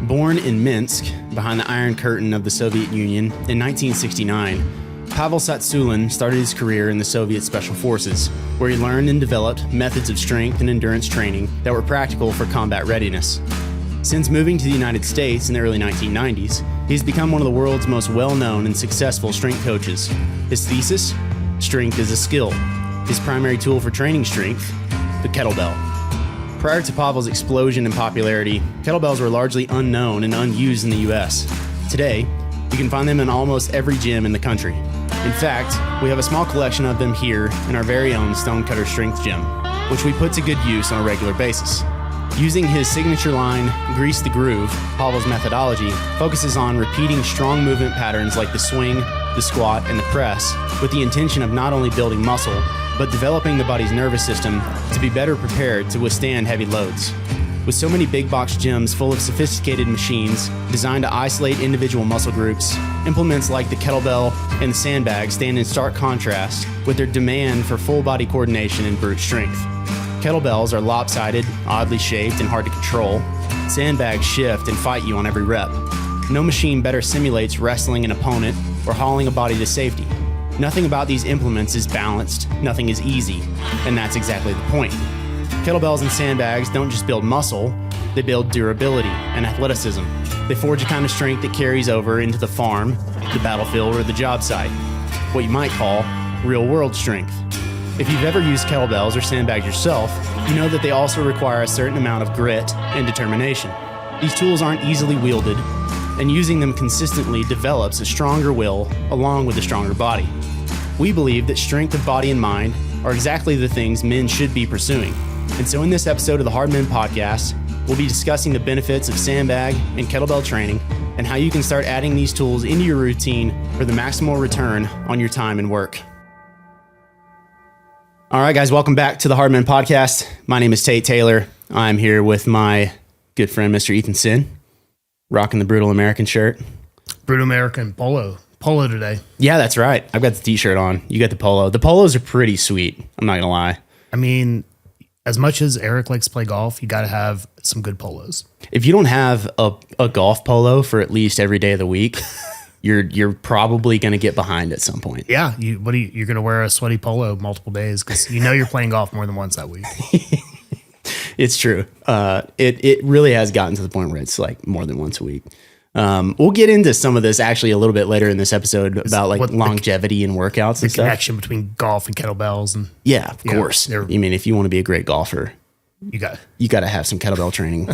Born in Minsk, behind the Iron Curtain of the Soviet Union, in 1969, Pavel Tsatsouline started his career in the Soviet Special Forces, where he learned and developed methods of strength and endurance training that were practical for combat readiness. Since moving to the United States in the early 1990s, he's become one of the world's most well-known and successful strength coaches. His thesis? Strength is a skill. His primary tool for training strength? The kettlebell. Prior to Pavel's explosion in popularity, kettlebells were largely unknown and unused in the US. Today, you can find them in almost every gym in the country. In fact, we have a small collection of them here in our very own Stonecutter Strength Gym, which we put to good use on a regular basis. Using his signature line, Grease the Groove, Pavel's methodology focuses on repeating strong movement patterns like the swing, the squat, and the press, with the intention of not only building muscle, but developing the body's nervous system to be better prepared to withstand heavy loads. With so many big box gyms full of sophisticated machines designed to isolate individual muscle groups, implements like the kettlebell and the sandbag stand in stark contrast with their demand for full body coordination and brute strength. Kettlebells are lopsided, oddly shaped, and hard to control. Sandbags shift and fight you on every rep. No machine better simulates wrestling an opponent or hauling a body to safety. Nothing about these implements is balanced, nothing is easy, and that's exactly the point. Kettlebells and sandbags don't just build muscle, they build durability and athleticism. They forge a kind of strength that carries over into the farm, the battlefield, or the job site, what you might call real-world strength. If you've ever used kettlebells or sandbags yourself, you know that they also require a certain amount of grit and determination. These tools aren't easily wielded, and using them consistently develops a stronger will along with a stronger body. We believe that strength of body and mind are exactly the things men should be pursuing. And so in this episode of the Hard Men Podcast, we'll be discussing the benefits of sandbag and kettlebell training and how you can start adding these tools into your routine for the maximal return on your time and work. All right, guys, welcome back to the Hard Men Podcast. My name is Tate Taylor. I'm here with my good friend, Mr. Ethan Sin, rocking the Brutal American shirt. Brutal American polo today. Yeah, that's right. I've got the t-shirt on. You got the polo. The polos are pretty sweet. I'm not going to lie. I mean, as much as Eric likes to play golf, you got to have some good polos. If you don't have a golf polo for at least every day of the week, you're probably going to get behind at some point. Yeah. You're going to wear a sweaty polo multiple days because you know you're playing golf more than once that week. It's true. It really has gotten to the point where it's like more than once a week. We'll get into some of this actually a little bit later in this episode about like longevity and workouts and stuff. The connection between golf and kettlebells. And yeah, of course. I mean, if you want to be a great golfer, you got to have some kettlebell training.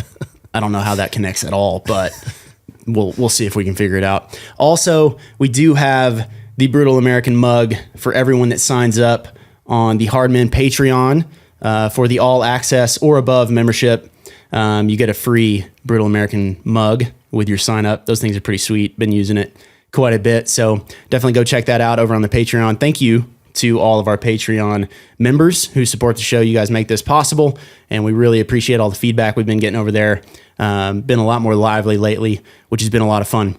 I don't know how that connects at all, but we'll see if we can figure it out. Also, we do have the Brutal American mug for everyone that signs up on the Hard Men Patreon for the all access or above membership. You get a free Brutal American mug with your sign up. Those things are pretty sweet. Been using it quite a bit. So definitely go check that out over on the Patreon. Thank you to all of our Patreon members who support the show. You guys make this possible, and we really appreciate all the feedback we've been getting over there. Been a lot more lively lately, which has been a lot of fun.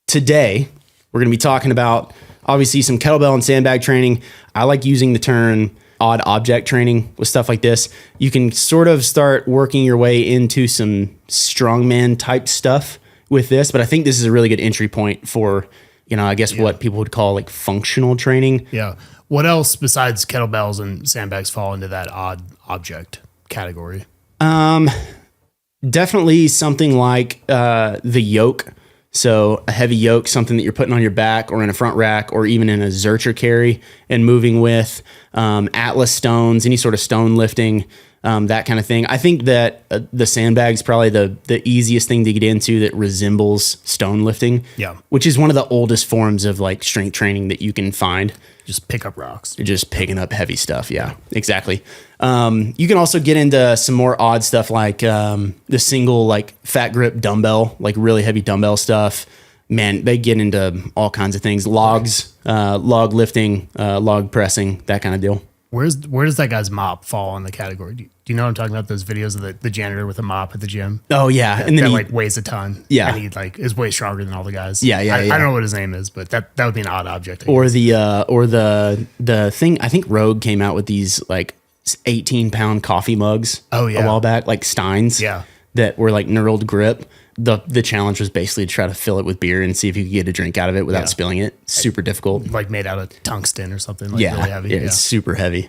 Today, we're going to be talking about obviously some kettlebell and sandbag training. I like using the term odd object training with stuff like this. You can sort of start working your way into some strongman type stuff with this, but I think this is a really good entry point for, I guess what people would call like functional training. Yeah. What else besides kettlebells and sandbags fall into that odd object category? Definitely something like the yoke. So a heavy yoke, something that you're putting on your back or in a front rack or even in a Zercher carry and moving with, Atlas stones, any sort of stone lifting, that kind of thing. I think that the sandbag's probably the easiest thing to get into that resembles stone lifting, which is one of the oldest forms of like strength training that you can find. Just pick up rocks. You're just picking up heavy stuff. Yeah, exactly. You can also get into some more odd stuff like the single like fat grip dumbbell, like really heavy dumbbell stuff. Man, they get into all kinds of things. Logs, log lifting, log pressing, that kind of deal. Where does that guy's mop fall in the category? Do you know what I'm talking about? Those videos of the janitor with a mop at the gym? Oh yeah. And then he like weighs a ton. Yeah. And he like is way stronger than all the guys. Yeah. I don't know what his name is, but that would be an odd object. Or the thing, I think Rogue came out with these like 18-pound coffee mugs a while back, like Steins. Yeah. that were like knurled grip. The challenge was basically to try to fill it with beer and see if you could get a drink out of it without spilling it. Super difficult. Like made out of tungsten or something. Like Yeah, really heavy. yeah, it's super heavy.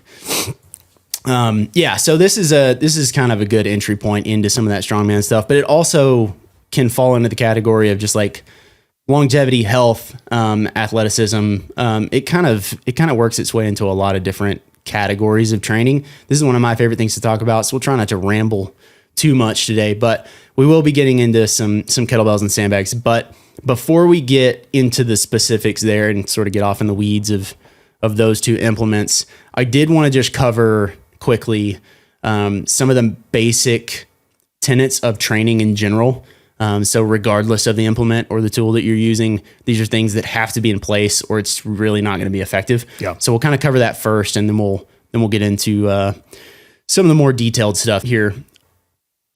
So this is kind of a good entry point into some of that strongman stuff, but it also can fall into the category of just like longevity, health, athleticism. It kind of works its way into a lot of different categories of training. This is one of my favorite things to talk about, so we'll try not to ramble too much today, but we will be getting into some kettlebells and sandbags. But before we get into the specifics there and sort of get off in the weeds of those two implements, I did want to just cover quickly some of the basic tenets of training in general. So regardless of the implement or the tool that you're using, these are things that have to be in place or it's really not going to be effective. Yeah. So we'll kind of cover that first, and then we'll get into some of the more detailed stuff here.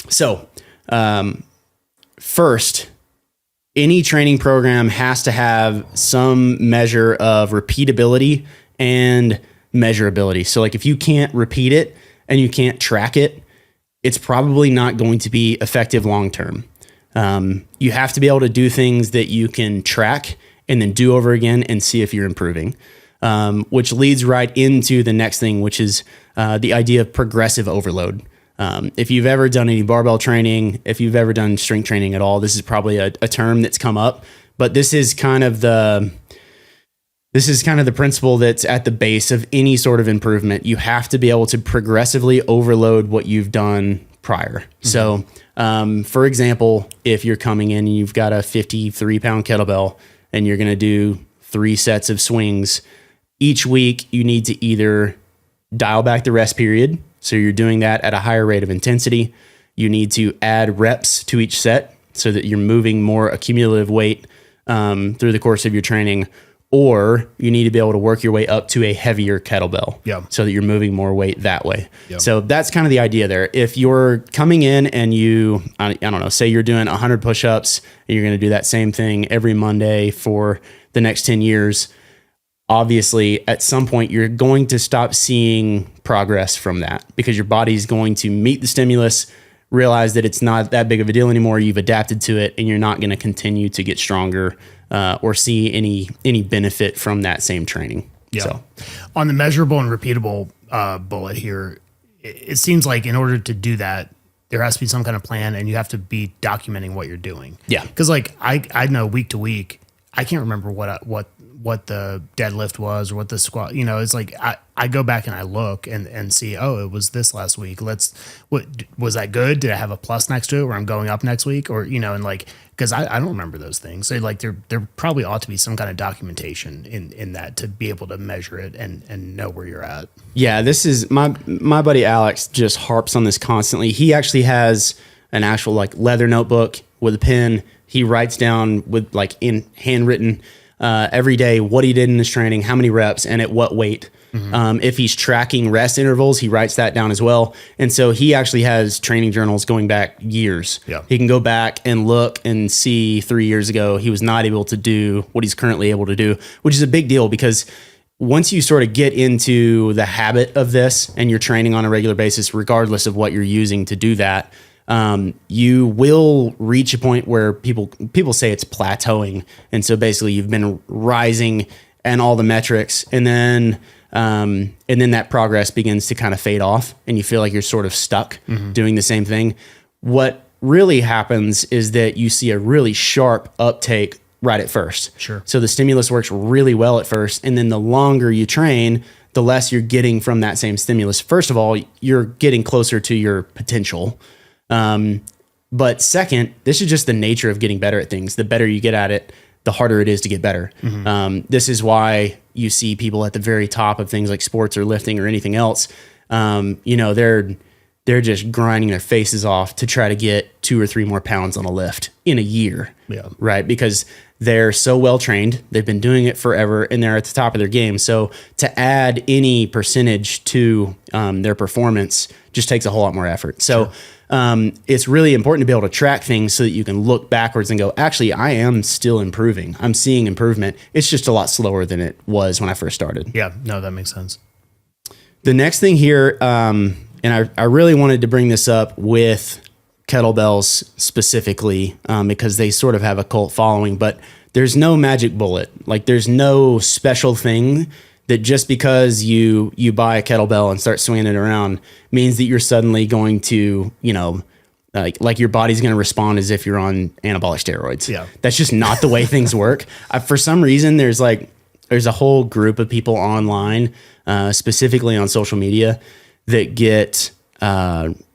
So first, any training program has to have some measure of repeatability and measurability. So like if you can't repeat it and you can't track it, it's probably not going to be effective long-term. You have to be able to do things that you can track and then do over again and see if you're improving, which leads right into the next thing, which is the idea of progressive overload. If you've ever done any barbell training, if you've ever done strength training at all, this is probably a term that's come up, but this is kind of the principle that's at the base of any sort of improvement. You have to be able to progressively overload what you've done prior. Mm-hmm. So, for example, if you're coming in and you've got a 53-pound kettlebell and you're going to do 3 sets of swings, each week you need to either dial back the rest period, so you're doing that at a higher rate of intensity. You need to add reps to each set so that you're moving more accumulative weight through the course of your training, or you need to be able to work your way up to a heavier kettlebell so that you're moving more weight that way. Yep. So that's kind of the idea there. If you're coming in and you, I don't know, say you're doing 100 push-ups and you're going to do that same thing every Monday for the next 10 years, obviously at some point you're going to stop seeing progress from that because your body's going to meet the stimulus, realize that it's not that big of a deal anymore. You've adapted to it and you're not going to continue to get stronger or see any benefit from that same training. Yeah. So on the measurable and repeatable bullet here, it seems like in order to do that, there has to be some kind of plan and you have to be documenting what you're doing. Yeah. Cause like I know week to week, I can't remember what the deadlift was or what the squat, it's like, I go back and I look and see, oh, it was this last week. What was that good? Did I have a plus next to it where I'm going up next week? Or, and like, cause I don't remember those things. So like there probably ought to be some kind of documentation in that to be able to measure it and know where you're at. Yeah. This is my buddy Alex just harps on this constantly. He actually has an actual like leather notebook with a pen. He writes down with like in handwritten every day what he did in his training, how many reps, and at what weight. Mm-hmm. If he's tracking rest intervals, he writes that down as well. And so he actually has training journals going back years. Yeah. He can go back and look and see 3 years ago, he was not able to do what he's currently able to do, which is a big deal because once you sort of get into the habit of this and you're training on a regular basis, regardless of what you're using to do that, you will reach a point where people say it's plateauing. And so basically you've been rising and all the metrics and then that progress begins to kind of fade off and you feel like you're sort of stuck doing the same thing. What really happens is that you see a really sharp uptake right at first. Sure. So the stimulus works really well at first. And then the longer you train, the less you're getting from that same stimulus. First of all, you're getting closer to your potential. But second, this is just the nature of getting better at things. The better you get at it, the harder it is to get better. Mm-hmm. This is why you see people at the very top of things like sports or lifting or anything else. They're just grinding their faces off to try to get 2 or 3 more pounds on a lift in a year. Yeah. Right. Because they're so well trained. They've been doing it forever and they're at the top of their game. So to add any percentage to their performance just takes a whole lot more effort. So it's really important to be able to track things so that you can look backwards and go, actually, I am still improving. I'm seeing improvement. It's just a lot slower than it was when I first started. Yeah, no, that makes sense. The next thing here, and I really wanted to bring this up with kettlebells specifically because they sort of have a cult following, but there's no magic bullet. Like there's no special thing that just because you buy a kettlebell and start swinging it around means that you're suddenly going to, like your body's going to respond as if you're on anabolic steroids. Yeah. That's just not the way things work. For some reason, there's a whole group of people online, specifically on social media, that get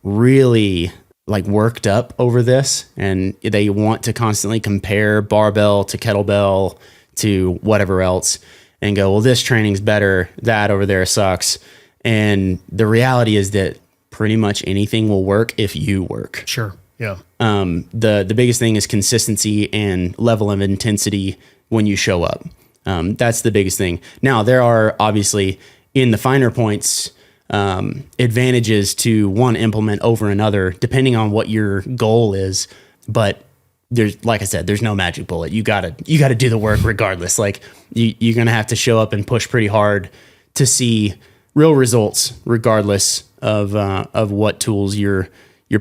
really like worked up over this, and they want to constantly compare barbell to kettlebell to whatever else and go, well, this training's better, that over there sucks. And the reality is that pretty much anything will work if you work. Sure. Yeah. The biggest thing is consistency and level of intensity when you show up. That's the biggest thing. Now, there are obviously in the finer points advantages to one implement over another, depending on what your goal is. But there's, like I said, there's no magic bullet. You gotta do the work regardless. Like you're gonna have to show up and push pretty hard to see real results, regardless of what tools you're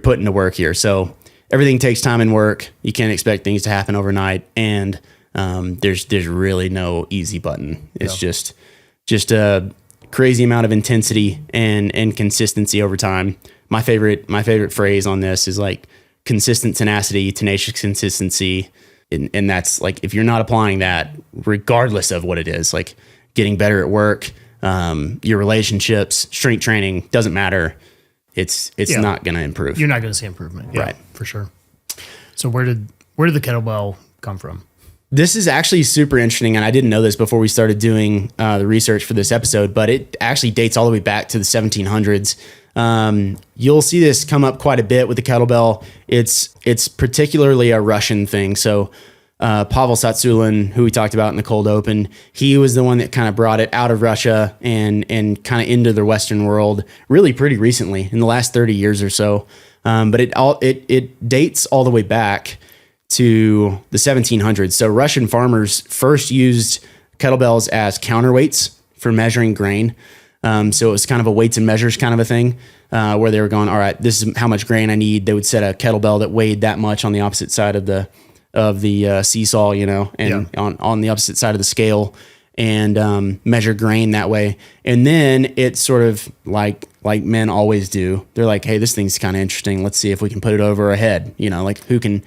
putting to work here. So everything takes time and work. You can't expect things to happen overnight, and there's really no easy button. It's just a crazy amount of intensity and consistency over time. My favorite phrase on this is like consistent tenacity, tenacious consistency. And that's like, if you're not applying that, regardless of what it is, like getting better at work, your relationships, strength training, doesn't matter. It's not going to improve. You're not going to see improvement. Yeah, right. For sure. So where did the kettlebell come from? This is actually super interesting, and I didn't know this before we started doing the research for this episode, but it actually dates all the way back to the 1700s. You'll see this come up quite a bit with the kettlebell. It's particularly a Russian thing. So Pavel Tsatsouline, who we talked about in the cold open, he was the one that kind of brought it out of Russia and kind of into the Western world really pretty recently, in the last 30 years or so. But it dates all the way back to the 1700s. So Russian farmers first used kettlebells as counterweights for measuring grain. So it was kind of a weights and measures kind of a thing, where they were going, all right, this is how much grain I need. They would set a kettlebell that weighed that much on the opposite side of the seesaw, and on the opposite side of the scale, and measure grain that way. And then it's sort of like men always do. They're like, hey, this thing's kind of interesting. Let's see if we can put it over a head. Like who can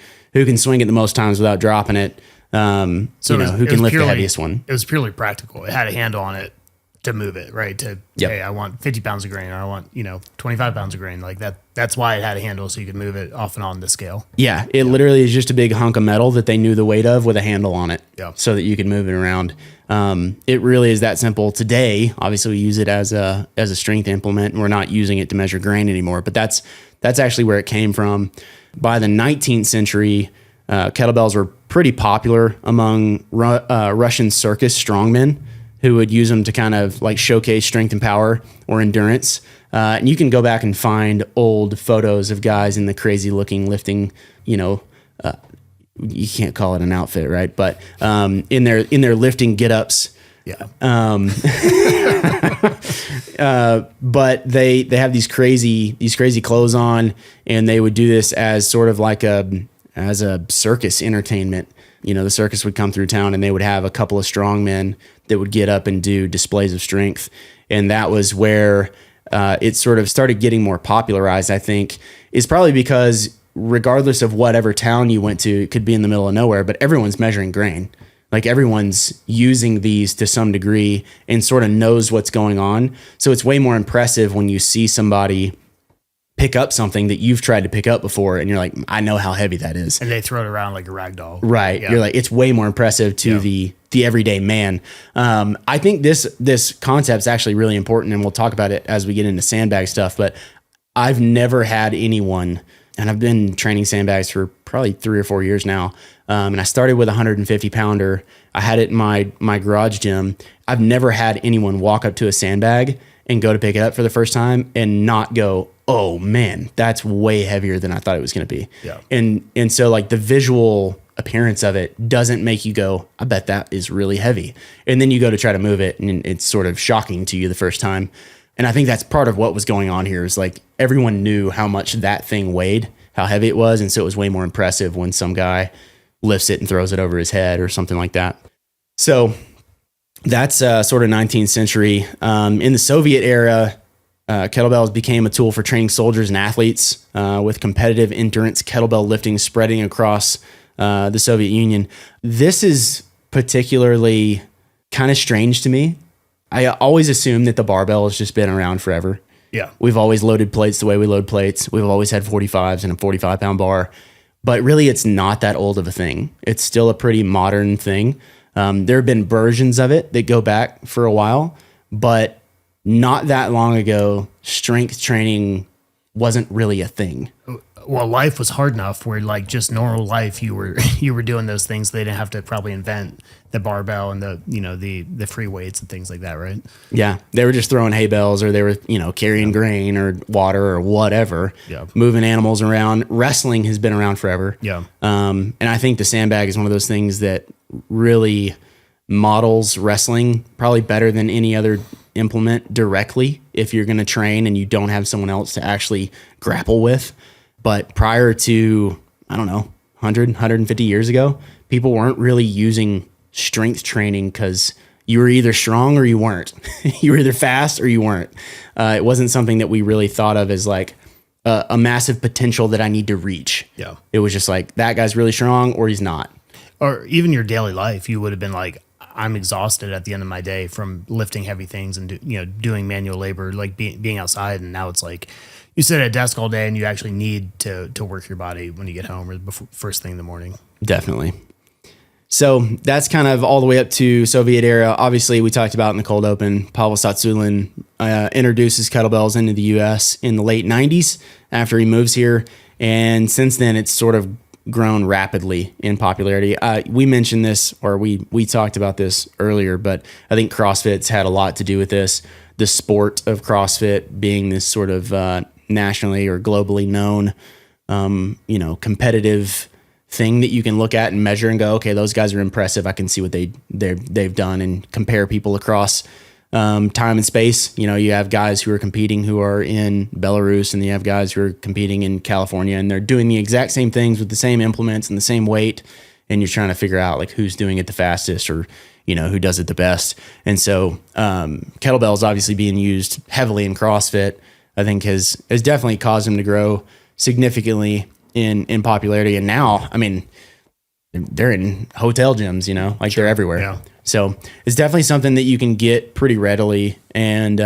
swing it the most times without dropping it. Who can lift the heaviest one. It was purely practical. It had a handle on it to move it, right? Hey, I want 50 pounds of grain, or I want, 25 pounds of grain. Like that. That's why it had a handle, so you could move it off and on the scale. Yeah. It literally is just a big hunk of metal that they knew the weight of with a handle on it, so that you could move it around. It really is that simple. Today, obviously we use it as a strength implement, and we're not using it to measure grain anymore, but that's actually where it came from. By the 19th century, kettlebells were pretty popular among Russian circus strongmen, who would use them to kind of like showcase strength and power or endurance. And you can go back and find old photos of guys in the crazy looking lifting, you can't call it an outfit, right? But in their lifting get-ups. Yeah. But they have these crazy clothes on, and they would do this as sort of like as a circus entertainment. The circus would come through town, and they would have a couple of strong men that would get up and do displays of strength. And that was where it sort of started getting more popularized, I think, is probably because regardless of whatever town you went to, it could be in the middle of nowhere, but everyone's measuring grain. Like everyone's using these to some degree and sort of knows what's going on. So it's way more impressive when you see somebody pick up something that you've tried to pick up before, and you're like, I know how heavy that is. And they throw it around like a rag doll. Right. Yeah. You're like, it's way more impressive to the everyday man. I think this concept is actually really important, and we'll talk about it as we get into sandbag stuff, but I've never had anyone, and I've been training sandbags for probably 3 or 4 years now. And I started with a 150 pounder. I had it in my garage gym. I've never had anyone walk up to a sandbag and go to pick it up for the first time and not go, oh man, that's way heavier than I thought it was going to be. Yeah. And so like the visual appearance of it doesn't make you go, I bet that is really heavy. And then you go to try to move it, and it's sort of shocking to you the first time. And I think that's part of what was going on here is like everyone knew how much that thing weighed, how heavy it was. And so it was way more impressive when some guy lifts it and throws it over his head or something like that. So that's sort of 19th century. In the Soviet era, kettlebells became a tool for training soldiers and athletes with competitive endurance kettlebell lifting spreading across the Soviet Union. This is particularly kind of strange to me. I always assumed that the barbell has just been around forever. Yeah. We've always loaded plates the way we load plates. We've always had 45s and a 45-pound bar. But really, it's not that old of a thing. It's still a pretty modern thing. There have been versions of it that go back for a while, but not that long ago, strength training wasn't really a thing. Well, life was hard enough where like just normal life, you were doing those things. They didn't have to probably invent the barbell and the free weights and things like that, right? Yeah, they were just throwing hay bales, or they were carrying grain or water or whatever, moving animals around. Wrestling has been around forever. Yeah, and I think the sandbag is one of those things that really models wrestling probably better than any other implement directly if you're going to train and you don't have someone else to actually grapple with. But prior to, I don't know, 100, 150 years ago, people weren't really using strength training because you were either strong or you weren't. You were either fast or you weren't. It wasn't something that we really thought of as like a massive potential that I need to reach. Yeah. It was just like, that guy's really strong or he's not. Or even your daily life, you would have been like, I'm exhausted at the end of my day from lifting heavy things and doing manual labor, like being outside. And now it's like you sit at a desk all day and you actually need to work your body when you get home or before, first thing in the morning. Definitely. So that's kind of all the way up to Soviet era. Obviously, we talked about in the cold open, Pavel Tsatsouline introduces kettlebells into the U.S. in the late 90s after he moves here. And since then, it's sort of grown rapidly in popularity. We mentioned this, or we talked about this earlier, but I think CrossFit's had a lot to do with this. The sport of CrossFit being this sort of nationally or globally known, competitive thing that you can look at and measure and go, okay, those guys are impressive. I can see what they've done and compare people across time and space. You have guys who are competing who are in Belarus, and you have guys who are competing in California, and they're doing the exact same things with the same implements and the same weight. And you're trying to figure out like who's doing it the fastest or, who does it the best. And so kettlebells obviously being used heavily in CrossFit, I think has definitely caused them to grow significantly in popularity. And now, I mean, they're in hotel gyms, like they're everywhere. Yeah. So it's definitely something that you can get pretty readily and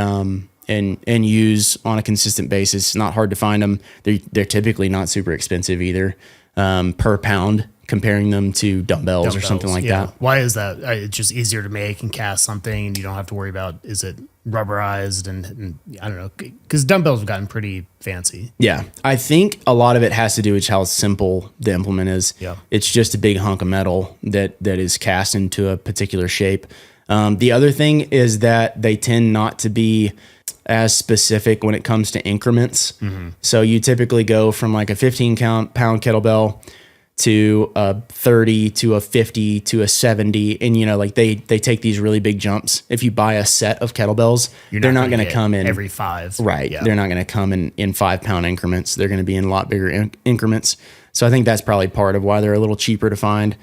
use on a consistent basis. It's not hard to find them. They're typically not super expensive either per pound, comparing them to dumbbells or something like that. Why is that? It's just easier to make and cast something, and you don't have to worry about, is it rubberized and I don't know, because dumbbells have gotten pretty fancy. Yeah. I think a lot of it has to do with how simple the implement is. Yeah. It's just a big hunk of metal that is cast into a particular shape. The other thing is that they tend not to be as specific when it comes to increments. Mm-hmm. So you typically go from like a 15-pound kettlebell to a 30 to a 50 to a 70. And, they take these really big jumps. If you buy a set of kettlebells, they're not going to come in every 5. Right. Yeah. They're not going to come in 5-pound increments. They're going to be in a lot bigger increments. So I think that's probably part of why they're a little cheaper to find.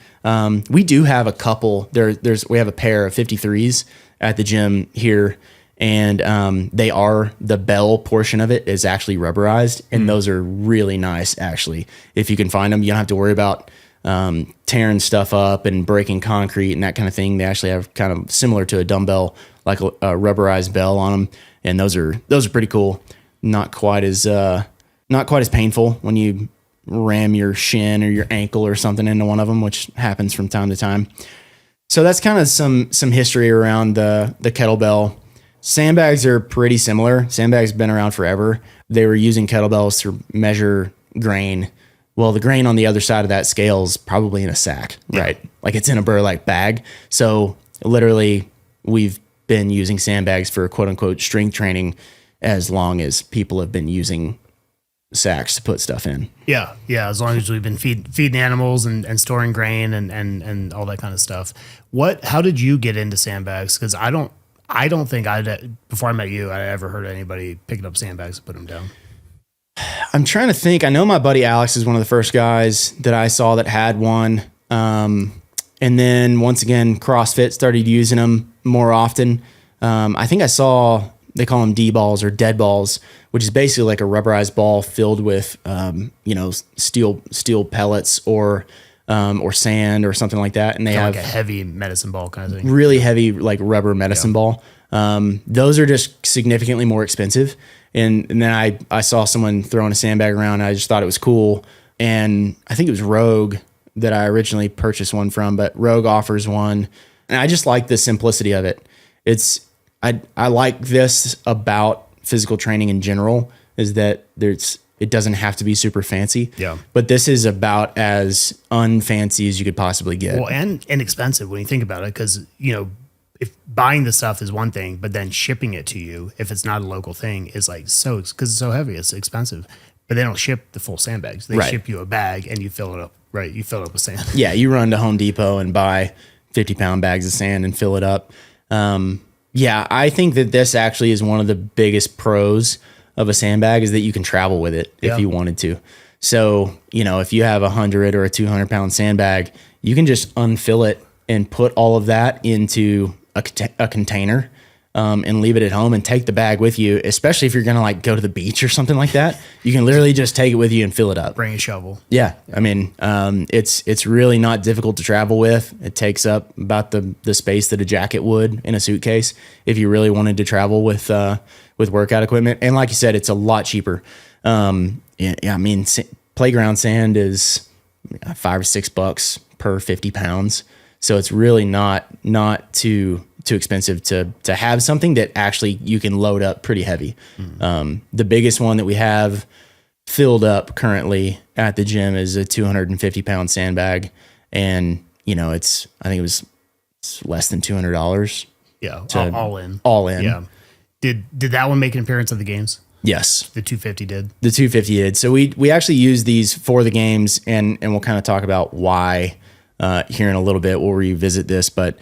We do have a couple. We have a pair of 53s at the gym here. And the bell portion of it is actually rubberized, and those are really nice. Actually, if you can find them, you don't have to worry about tearing stuff up and breaking concrete and that kind of thing. They actually have kind of similar to a dumbbell, like a rubberized bell on them, and those are pretty cool. Not quite as painful when you ram your shin or your ankle or something into one of them, which happens from time to time. So that's kind of some history around the kettlebell. Sandbags are pretty similar. Sandbags have been around forever. They were using kettlebells to measure grain. Well, the grain on the other side of that scale is probably in a sack, right? Like it's in a burlap bag. So literally we've been using sandbags for quote unquote strength training as long as people have been using sacks to put stuff in. Yeah. As long as we've been feeding animals and storing grain and all that kind of stuff. How did you get into sandbags? Because I don't think before I met you, I ever heard anybody picking up sandbags and put them down. I'm trying to think. I know my buddy Alex is one of the first guys that I saw that had one. And then once again, CrossFit started using them more often. I think I saw, they call them D-balls or dead balls, which is basically like a rubberized ball filled with, steel pellets or sand or something like that. And they have like a heavy medicine ball kind of thing. Really heavy, like rubber medicine ball. Those are just significantly more expensive. And then I saw someone throwing a sandbag around and I just thought it was cool. And I think it was Rogue that I originally purchased one from, but Rogue offers one. And I just like the simplicity of it. I like this about physical training in general, is that it doesn't have to be super fancy. Yeah. But this is about as unfancy as you could possibly get. Well, and inexpensive when you think about it, because, if buying the stuff is one thing, but then shipping it to you, if it's not a local thing, is like because it's so heavy, it's expensive. But they don't ship the full sandbags. They ship you a bag and you fill it up. Right. You fill it up with sand. Yeah. You run to Home Depot and buy 50-pound bags of sand and fill it up. Yeah. I think that this actually is one of the biggest pros of a sandbag, is that you can travel with it if you wanted to. So, if you have 100 or a 200-pound sandbag, you can just unfill it and put all of that into a container and leave it at home and take the bag with you, especially if you're going to like go to the beach or something like that. You can literally just take it with you and fill it up. Bring a shovel. Yeah. I mean, it's really not difficult to travel with. It takes up about the space that a jacket would in a suitcase if you really wanted to travel with workout equipment. And like you said, it's a lot cheaper. I mean, playground sand is $5 or $6 per 50 pounds. So it's really not too expensive to have something that actually you can load up pretty heavy. The biggest one that we have filled up currently at the gym is a 250-pound sandbag, and I think it was less than $200. Yeah, all in. All in. Yeah. Did that one make an appearance at the games? Yes. The 250 did. The 250 did. So we actually use these for the games, and we'll kind of talk about why here in a little bit. We'll revisit this, but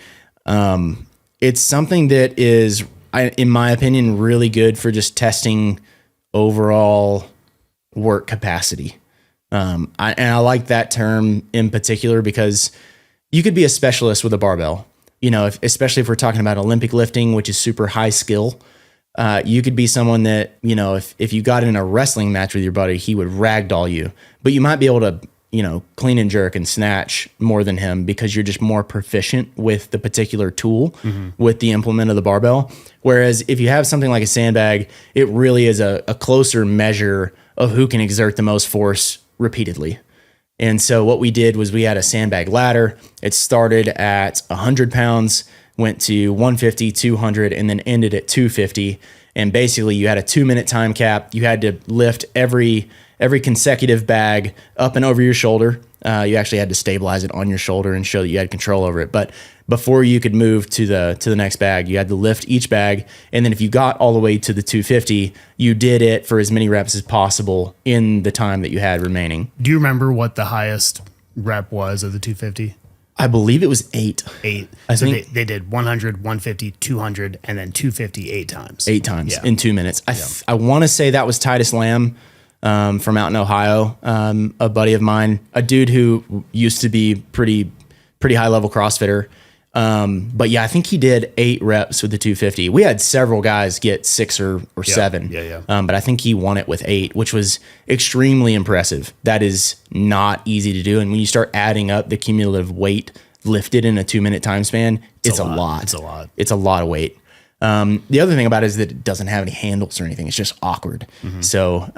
it's something that is, in my opinion, really good for just testing overall work capacity. I like that term in particular because you could be a specialist with a barbell. Especially if we're talking about Olympic lifting, which is super high skill. You could be someone that, if you got in a wrestling match with your buddy, he would ragdoll you, but you might be able to, clean and jerk and snatch more than him because you're just more proficient with the particular tool, with the implement of the barbell. Whereas if you have something like a sandbag, it really is a closer measure of who can exert the most force repeatedly. And so what we did was we had a sandbag ladder. It started at 100 pounds, went to 150, 200, and then ended at 250. And basically you had a 2-minute time cap. You had to lift every consecutive bag up and over your shoulder. You actually had to stabilize it on your shoulder and show that you had control over it. But before you could move to the next bag, you had to lift each bag. And then if you got all the way to the 250, you did it for as many reps as possible in the time that you had remaining. Do you remember what the highest rep was of the 250? I believe it was 8. 8. I so think they did 100, 150, 200, and then 250 8 times. 8 times in 2 minutes. I want to say that was Titus Lamb from out in Ohio, a buddy of mine, a dude who used to be pretty high level CrossFitter. But yeah, I think he did 8 reps with the 250. We had several guys get 6 or 7. Yeah. But I think he won it with 8, which was extremely impressive. That is not easy to do. And when you start adding up the cumulative weight lifted in a 2-minute time span, it's a lot. It's a lot. It's a lot of weight. The other thing about it is that it doesn't have any handles or anything. It's just awkward. So,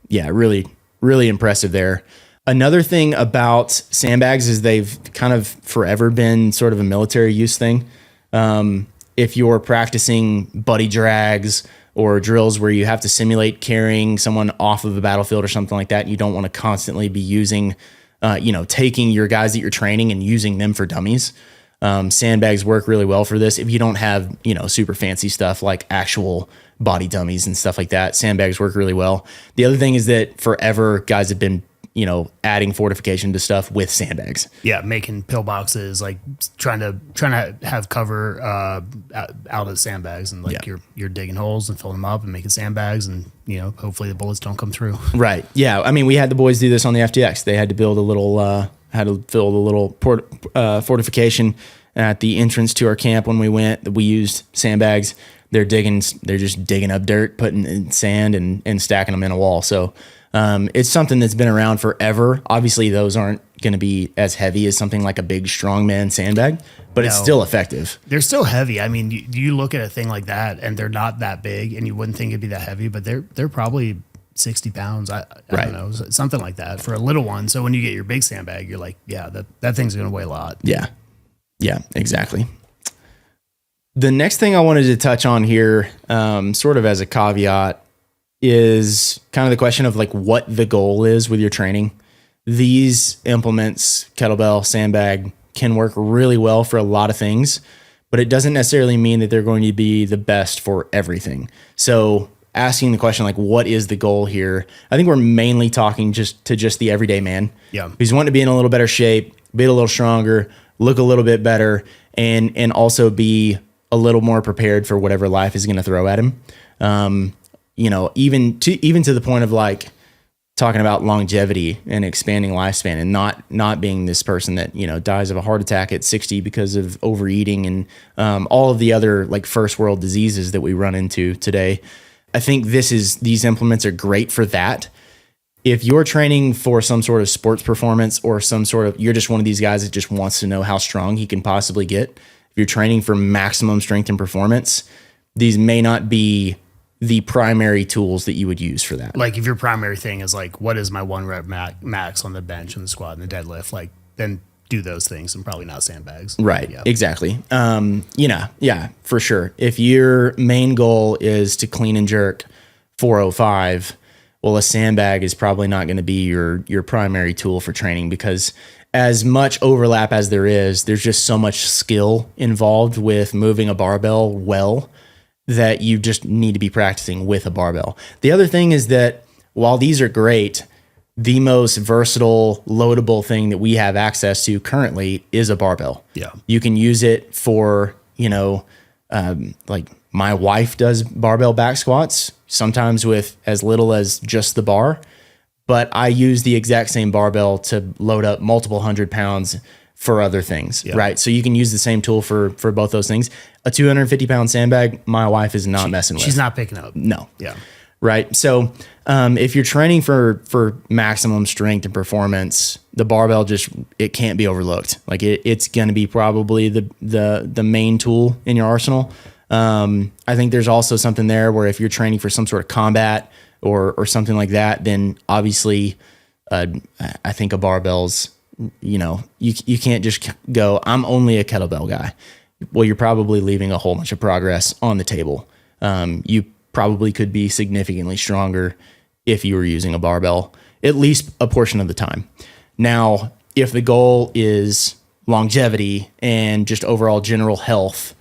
yeah, really, really impressive there. Another thing about sandbags is they've kind of forever been sort of a military use thing. If you're practicing buddy drags or drills where you have to simulate carrying someone off of a battlefield or something like that, you don't want to constantly be using, taking your guys that you're training and using them for dummies. Sandbags work really well for this. If you don't have, super fancy stuff like actual body dummies and stuff like that, sandbags work really well. The other thing is that forever guys have been, adding fortification to stuff with sandbags. Yeah, making pillboxes, like trying to have cover out of sandbags, and like you're digging holes and filling them up and making sandbags, and hopefully the bullets don't come through. Right. Yeah. I mean, we had the boys do this on the FTX. They had to build a little fortification at the entrance to our camp when we went. We used sandbags. They're just digging up dirt, putting in sand and stacking them in a wall. So it's something that's been around forever. Obviously, those aren't going to be as heavy as something like a big strongman sandbag, but it's still effective. They're still heavy. I mean, you look at a thing like that, and they're not that big, and you wouldn't think it'd be that heavy, but they're probably 60 pounds. I don't know, something like that for a little one. So when you get your big sandbag, you're like, yeah, that thing's going to weigh a lot. Yeah. Yeah, exactly. The next thing I wanted to touch on here, sort of as a caveat, is kind of the question of like what the goal is with your training. These implements, kettlebell, sandbag, can work really well for a lot of things, but it doesn't necessarily mean that they're going to be the best for everything. So asking the question, like, what is the goal here? I think we're mainly talking just the everyday man. Yeah. Who's wanting to be in a little better shape, be a little stronger, look a little bit better, and also be a little more prepared for whatever life is going to throw at him. Even to the point of like talking about longevity and expanding lifespan, and not being this person that, dies of a heart attack at 60 because of overeating and all of the other like first world diseases that we run into today. I think these implements are great for that. If you're training for some sort of sports performance or you're just one of these guys that just wants to know how strong he can possibly get. If you're training for maximum strength and performance, these may not be the primary tools that you would use for that. Like if your primary thing is like, what is my 1 rep max on the bench and the squat and the deadlift? Like then do those things and probably not sandbags. Right. Yeah. Exactly. Yeah, for sure. If your main goal is to clean and jerk 405, well, a sandbag is probably not going to be your primary tool for training, because as much overlap as there's just so much skill involved with moving a barbell well that you just need to be practicing with a barbell. The other thing is that while these are great, the most versatile, loadable thing that we have access to currently is a barbell. Yeah. You can use it for, like my wife does barbell back squats, sometimes with as little as just the bar, but I use the exact same barbell to load up multiple 100 pounds for other things, right? So you can use the same tool for both those things. A 250 pound sandbag, my wife is not messing with. She's not picking up. No. Yeah. Right. So if you're training for maximum strength and performance, the barbell it can't be overlooked. Like it's going to be probably the main tool in your arsenal. I think there's also something there where if you're training for some sort of combat or something like that, then obviously I think a barbell's, you can't just go, I'm only a kettlebell guy. Well, you're probably leaving a whole bunch of progress on the table. You probably could be significantly stronger if you were using a barbell, at least a portion of the time. Now, if the goal is longevity and just overall general health,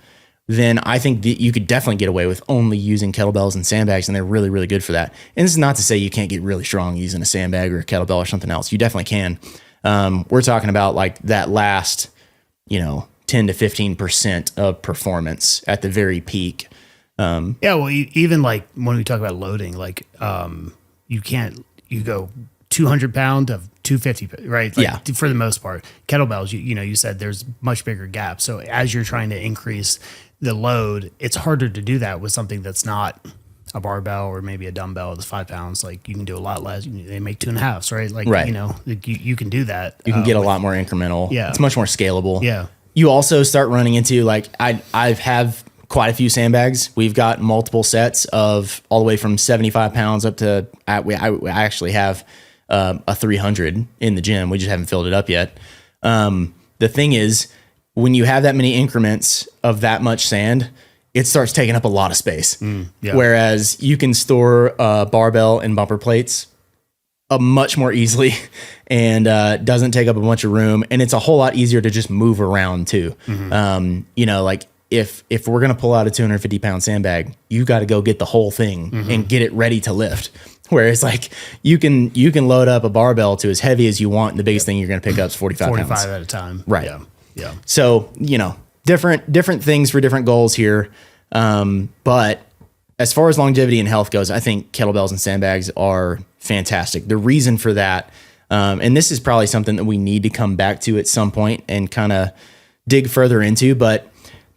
then I think that you could definitely get away with only using kettlebells and sandbags, and they're really, really good for that. And this is not to say you can't get really strong using a sandbag or a kettlebell or something else. You definitely can. We're talking about like that last, 10 to 15% of performance at the very peak. Yeah, well, even like when we talk about loading, like you go 200 pound of 250, right? Like, yeah. For the most part, kettlebells, you said there's much bigger gaps. So as you're trying to increase the load, it's harder to do that with something that's not a barbell or maybe a dumbbell that's 5 pounds. Like you can do a lot less. They make 2.5s, right? Like, right. Like you can do that. You can get a lot more incremental. Yeah. It's much more scalable. Yeah. You also start running into like, I have quite a few sandbags. We've got multiple sets of all the way from 75 pounds up to, I actually have a 300 in the gym. We just haven't filled it up yet. The thing is, when you have that many increments of that much sand, it starts taking up a lot of space. Yeah. Whereas you can store a barbell and bumper plates much more easily and doesn't take up a bunch of room. And it's a whole lot easier to just move around too. Mm-hmm. Like if we're going to pull out a 250 pound sandbag, you got to go get the whole thing and get it ready to lift. Whereas like you can load up a barbell to as heavy as you want, and the biggest thing you're going to pick up is 45 pounds. at a time. Right. Yeah. So, different things for different goals here. But as far as longevity and health goes, I think kettlebells and sandbags are fantastic. The reason for that, and this is probably something that we need to come back to at some point and kind of dig further into, but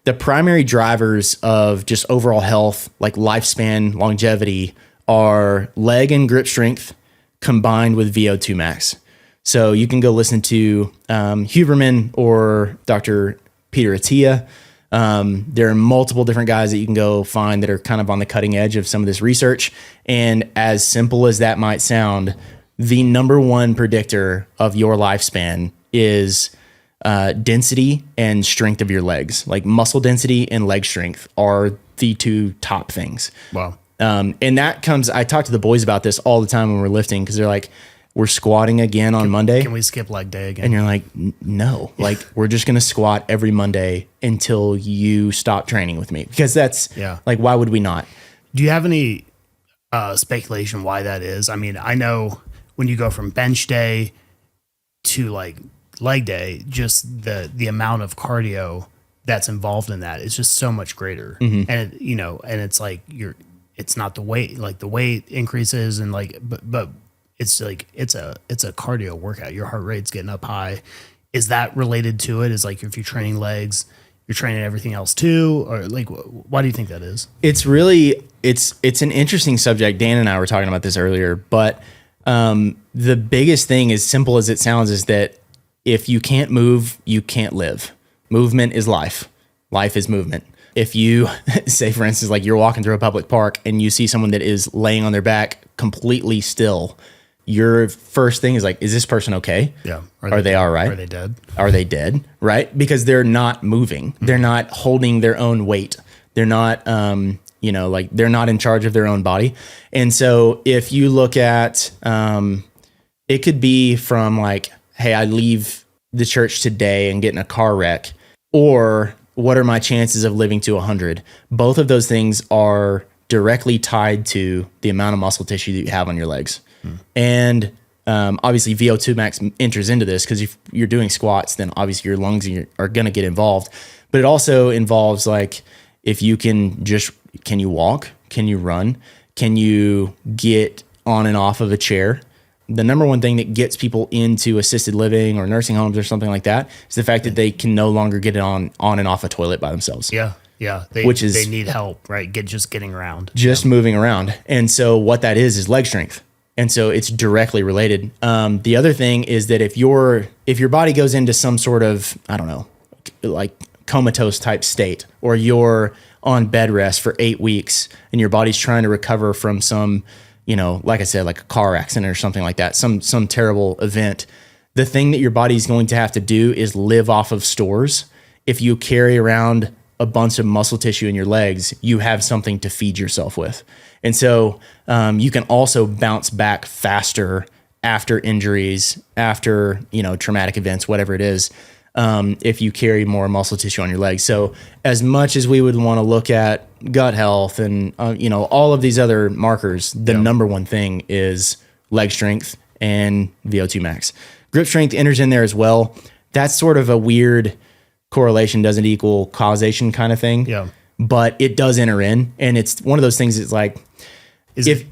the primary drivers of just overall health, like lifespan, longevity, are leg and grip strength combined with VO2 max. So you can go listen to Huberman or Dr. Peter Attia. There are multiple different guys that you can go find that are kind of on the cutting edge of some of this research. And as simple as that might sound, the number one predictor of your lifespan is density and strength of your legs. Like muscle density and leg strength are the two top things. Wow. And that comes, I talk to the boys about this all the time when we're lifting, because they're like, we're squatting again on Monday. Can we skip leg day again? And you're like, no, like we're just going to squat every Monday until you stop training with me, because that's like, why would we not? Do you have any speculation why that is? I mean, I know when you go from bench day to like leg day, just the amount of cardio that's involved in that is just so much greater. And and it's like it's not the weight, like the weight increases and like, but it's like, it's a cardio workout. Your heart rate's getting up high. Is that related to it? Is like, if you're training legs, you're training everything else too? Or like, why do you think that is? It's really, it's an interesting subject. Dan and I were talking about this earlier, but the biggest thing, as simple as it sounds, is that if you can't move, you can't live. Movement is life. Life is movement. If you say, for instance, like you're walking through a public park and you see someone that is laying on their back completely still, your first thing is like, is this person okay? Yeah. Are they all right? Are they dead? Are they dead? Right? Because they're not moving. They're not holding their own weight. They're not, like they're not in charge of their own body. And so if you look at, it could be from like, hey, I leave the church today and get in a car wreck, or what are my chances of living to 100? Both of those things are directly tied to the amount of muscle tissue that you have on your legs. And obviously VO2 max enters into this, because if you're doing squats, then obviously your lungs are going to get involved. But it also involves like, if you can you walk? Can you run? Can you get on and off of a chair? The number one thing that gets people into assisted living or nursing homes or something like that is the fact that they can no longer get on and off a toilet by themselves. Yeah. They need help, right? Just getting around. Moving around. And so what that is leg strength. And so it's directly related. The other thing is that if your body goes into some sort of, I don't know, like comatose type state, or you're on bed rest for 8 weeks and your body's trying to recover from some, like I said, like a car accident or something like that, some terrible event, the thing that your body's going to have to do is live off of stores. If you carry around a bunch of muscle tissue in your legs, you have something to feed yourself with. And so you can also bounce back faster after injuries, after, traumatic events, whatever it is, if you carry more muscle tissue on your legs. So as much as we would want to look at gut health and, all of these other markers, the number one thing is leg strength and VO2 max. Grip strength enters in there as well. That's sort of a weird correlation doesn't equal causation kind of thing. Yeah. But it does enter in. And it's one of those things that's like,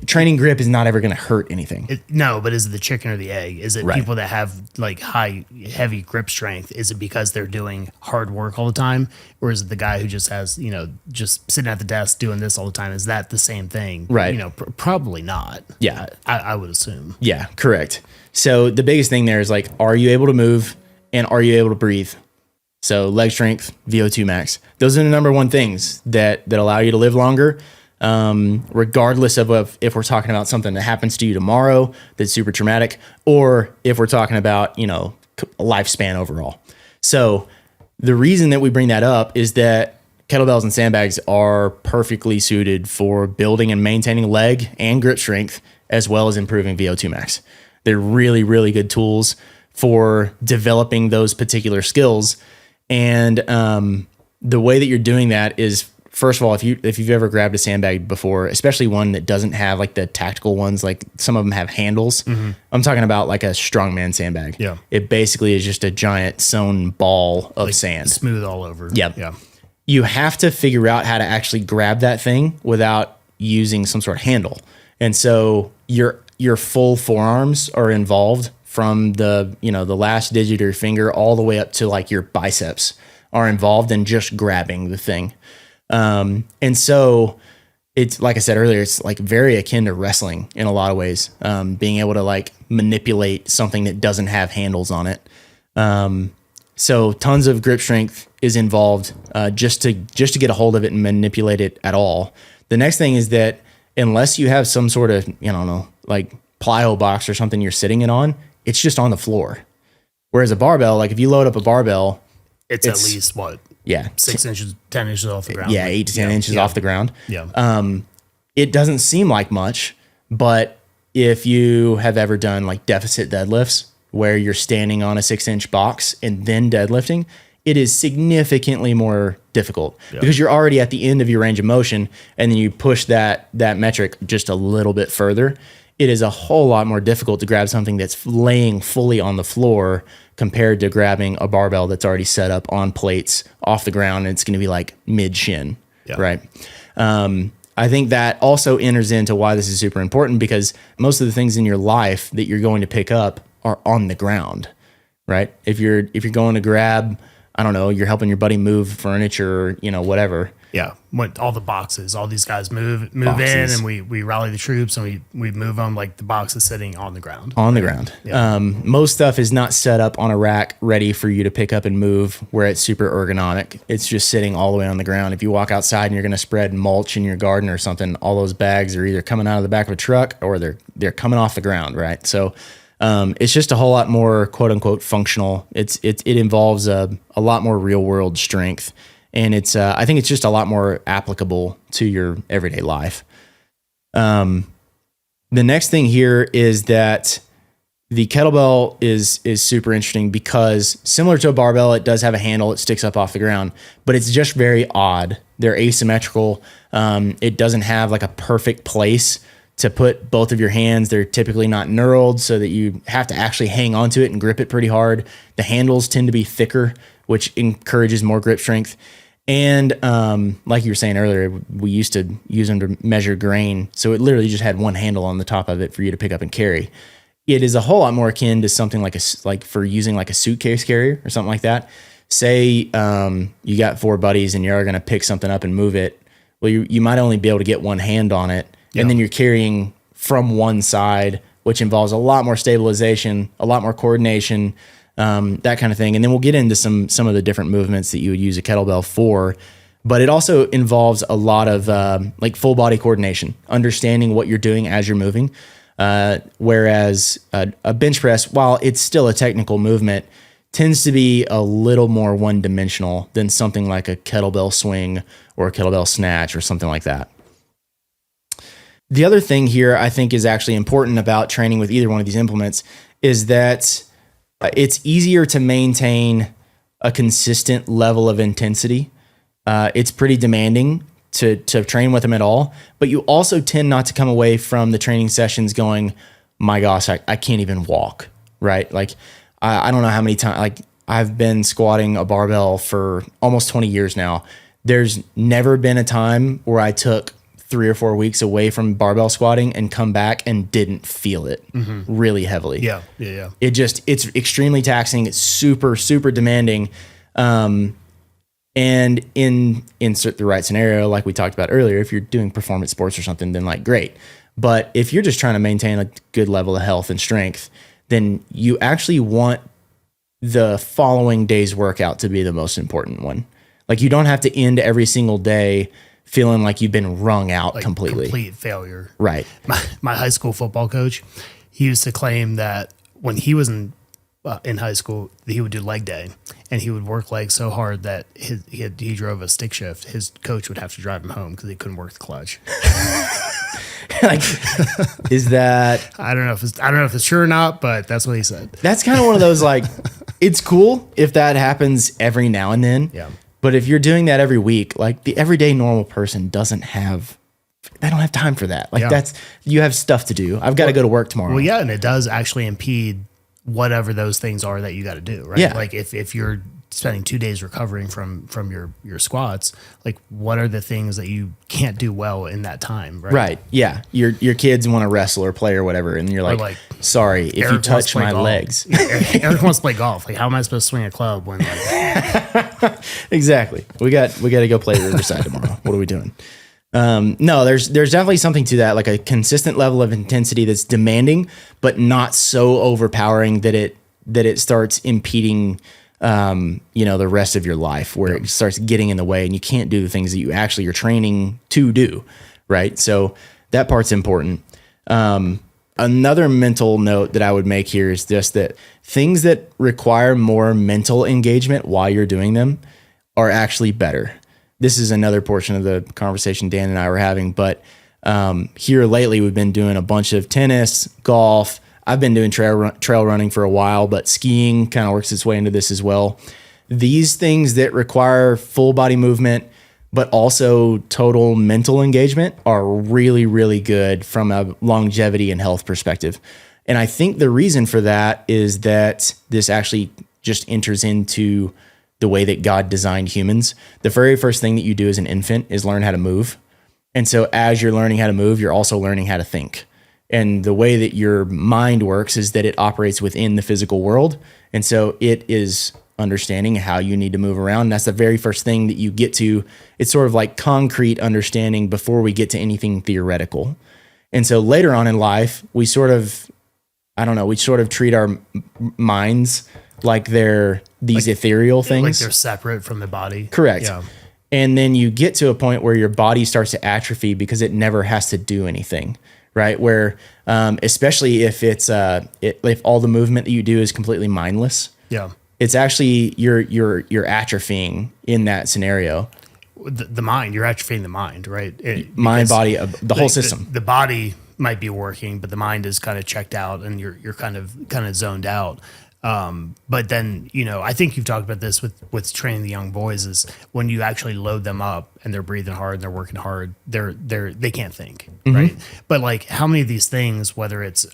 training grip is not ever going to hurt anything. No, but is it the chicken or the egg? Is it right. People that have like heavy grip strength? Is it because they're doing hard work all the time? Or is it the guy who just has, just sitting at the desk doing this all the time? Is that the same thing? Right. Probably not. Yeah. I would assume. Yeah, correct. So the biggest thing there is like, are you able to move and are you able to breathe? So leg strength, VO2 max. Those are the number one things that allow you to live longer. Regardless of if we're talking about something that happens to you tomorrow that's super traumatic, or if we're talking about, lifespan overall. So the reason that we bring that up is that kettlebells and sandbags are perfectly suited for building and maintaining leg and grip strength, as well as improving VO2 max. They're really, really good tools for developing those particular skills. And the way that you're doing that is first of all, if you've ever grabbed a sandbag before, especially one that doesn't have like the tactical ones, like some of them have handles. I'm talking about like a strongman sandbag. Yeah. It basically is just a giant sewn ball of Like sand. smooth all over. Yep. Yeah. You have to figure out how to actually grab that thing without using some sort of handle. And so your full forearms are involved from the last digit of your finger all the way up to like your biceps are involved in just grabbing the thing. And so it's, like I said earlier, it's like very akin to wrestling in a lot of ways. Being able to like manipulate something that doesn't have handles on it. So tons of grip strength is involved, just to get a hold of it and manipulate it at all. The next thing is that unless you have some sort of, like plyo box or something you're sitting it on, it's just on the floor. Whereas a barbell, like if you load up a barbell, It's at least what? yeah, 6 inches, 10 inches off the ground. yeah, 8 to 10 inches off the ground. Yeah. It doesn't seem like much, but if you have ever done like deficit deadlifts where you're standing on a 6-inch box and then deadlifting, it is significantly more difficult because you're already at the end of your range of motion, and then you push that metric just a little bit further. It is a whole lot more difficult to grab something that's laying fully on the floor compared to grabbing a barbell that's already set up on plates off the ground, and it's going to be like mid shin, right? I think that also enters into why this is super important, because most of the things in your life that you're going to pick up are on the ground, right? If you're going to grab, I don't know, you're helping your buddy move furniture, or, whatever. Yeah. When all the boxes, all these guys move Boxes. in, and we rally the troops, and we move them, like the box is sitting on the ground. On the ground. Yeah. Most stuff is not set up on a rack ready for you to pick up and move where it's super ergonomic. It's just sitting all the way on the ground. If you walk outside and you're going to spread mulch in your garden or something, all those bags are either coming out of the back of a truck or they're coming off the ground, right? So it's just a whole lot more quote unquote functional. It involves a lot more real world strength. And it's I think it's just a lot more applicable to your everyday life. The next thing here is that the kettlebell is super interesting because similar to a barbell, it does have a handle. It sticks up off the ground, but it's just very odd. They're asymmetrical. It doesn't have like a perfect place to put both of your hands. They're typically not knurled, so that you have to actually hang onto it and grip it pretty hard. The handles tend to be thicker, which encourages more grip strength. And like you were saying earlier, we used to use them to measure grain. So it literally just had one handle on the top of it for you to pick up and carry. It is a whole lot more akin to something like for using like a suitcase carrier or something like that. Say you got 4 buddies and you're going to pick something up and move it. Well, you might only be able to get one hand on it. And then you're carrying from one side, which involves a lot more stabilization, a lot more coordination, that kind of thing. And then we'll get into some of the different movements that you would use a kettlebell for. But it also involves a lot of like full body coordination, understanding what you're doing as you're moving. Whereas a bench press, while it's still a technical movement, tends to be a little more one-dimensional than something like a kettlebell swing or a kettlebell snatch or something like that. The other thing here I think is actually important about training with either one of these implements is that it's easier to maintain a consistent level of intensity. It's pretty demanding to train with them at all, but you also tend not to come away from the training sessions going, my gosh, I can't even walk, right? Like, I don't know how many times, like I've been squatting a barbell for almost 20 years now. There's never been a time where I took 3 or 4 weeks away from barbell squatting and come back and didn't feel it really heavily. Yeah. It's extremely taxing. It's super, super demanding. And insert the right scenario, like we talked about earlier, if you're doing performance sports or something, then like great. But if you're just trying to maintain a good level of health and strength, then you actually want the following day's workout to be the most important one. Like you don't have to end every single day feeling like you've been wrung out like completely. Complete failure. Right. My high school football coach, he used to claim that when he was in high school, he would do leg day, and he would work legs so hard that he drove a stick shift. His coach would have to drive him home because he couldn't work the clutch. Like, is that? I don't know if it's true or not, but that's what he said. That's kind of one of those like, it's cool if that happens every now and then. Yeah. But if you're doing that every week, like the everyday normal person they don't have time for that. Like you have stuff to do. I've got to go to work tomorrow. Well, yeah. And it does actually impede whatever those things are that you got to do, right? Yeah. Like if you're spending 2 days recovering from your squats, like what are the things that you can't do well in that time, right? Right. Yeah. Your kids want to wrestle or play or whatever, and you're like sorry, if Eric you touch my golf. legs. Eric wants to play golf. Like, how am I supposed to swing a club when Exactly. We got to go play Riverside tomorrow. What are we doing? No, there's definitely something to that, like a consistent level of intensity that's demanding, but not so overpowering that it starts impeding, the rest of your life, where it starts getting in the way and you can't do the things that you actually are training to do. Right. So that part's important. Another mental note that I would make here is just that things that require more mental engagement while you're doing them are actually better. This is another portion of the conversation Dan and I were having, but here lately we've been doing a bunch of tennis, golf. I've been doing trail running for a while, but skiing kind of works its way into this as well. These things that require full body movement, but also total mental engagement are really, really good from a longevity and health perspective. And I think the reason for that is that this actually just enters into the way that God designed humans. The very first thing that you do as an infant is learn how to move. And so as you're learning how to move, you're also learning how to think. And the way that your mind works is that it operates within the physical world. And so it is understanding how you need to move around. And that's the very first thing that you get to. It's sort of like concrete understanding before we get to anything theoretical. And so later on in life, we sort of treat our minds like they're these ethereal things. like they're separate from the body. Correct. Yeah. And then you get to a point where your body starts to atrophy because it never has to do anything, right? Where, especially if it's if all the movement that you do is completely mindless, it's actually you're atrophying in that scenario. The mind, you're atrophying the mind, right? Mind, body, the whole system. The body might be working, but the mind is kind of checked out, and you're kind of zoned out. But then, I think you've talked about this with training the young boys, is when you actually load them up and they're breathing hard and they're working hard, they can't think, right? But like, how many of these things, whether it's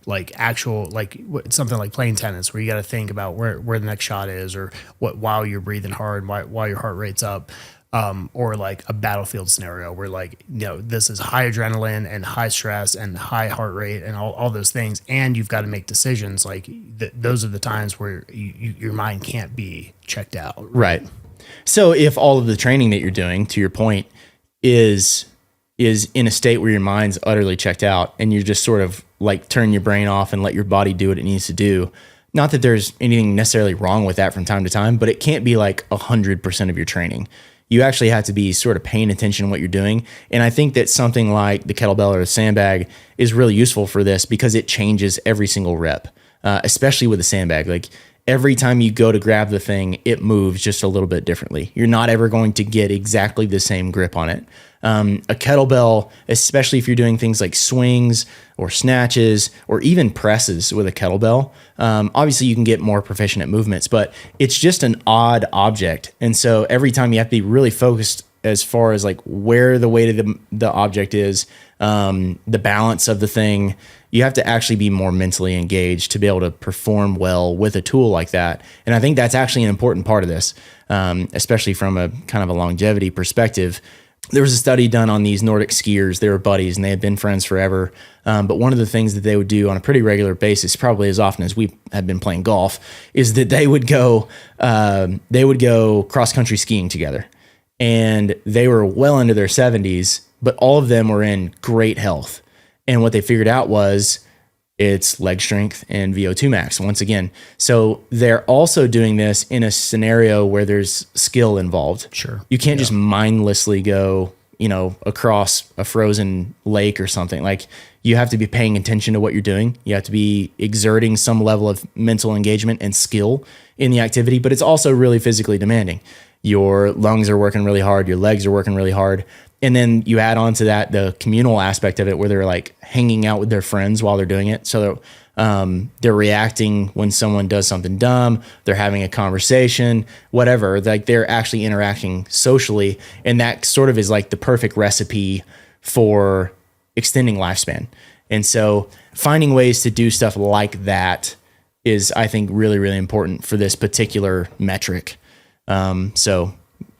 like actual, like something like playing tennis, where you got to think about where the next shot is, or what while you're breathing hard, while your heart rate's up. Or like a battlefield scenario where this is high adrenaline and high stress and high heart rate and all those things. And you've got to make decisions. Like those are the times where your mind can't be checked out. Right. So if all of the training that you're doing, to your point, is in a state where your mind's utterly checked out and you're just sort of like turn your brain off and let your body do what it needs to do. Not that there's anything necessarily wrong with that from time to time, but it can't be like 100% of your training. You actually have to be sort of paying attention to what you're doing. And I think that something like the kettlebell or the sandbag is really useful for this because it changes every single rep, especially with the sandbag. Like every time you go to grab the thing, it moves just a little bit differently. You're not ever going to get exactly the same grip on it. A kettlebell, especially if you're doing things like swings or snatches or even presses with a kettlebell, obviously you can get more proficient at movements, but it's just an odd object. And so every time you have to be really focused as far as like where the weight of the object is, the balance of the thing. You have to actually be more mentally engaged to be able to perform well with a tool like that. And I think that's actually an important part of this, especially from a kind of a longevity perspective. There was a study done on these Nordic skiers. They were buddies and they had been friends forever. But one of the things that they would do on a pretty regular basis, probably as often as we had been playing golf, is that they would go cross country skiing together. And they were well into their 70s, but all of them were in great health. And what they figured out was it's leg strength and VO2 max once again. So they're also doing this in a scenario where there's skill involved. Sure. You can't just mindlessly go, across a frozen lake or something. Like you have to be paying attention to what you're doing. You have to be exerting some level of mental engagement and skill in the activity, but it's also really physically demanding. Your lungs are working really hard. Your legs are working really hard. And then you add on to that the communal aspect of it where they're like hanging out with their friends while they're doing it. So They're reacting when someone does something dumb. They're having a conversation, whatever. Like they're actually interacting socially, and that sort of is like the perfect recipe for extending lifespan. And so finding ways to do stuff like that is, I think, really, really important for this particular metric. So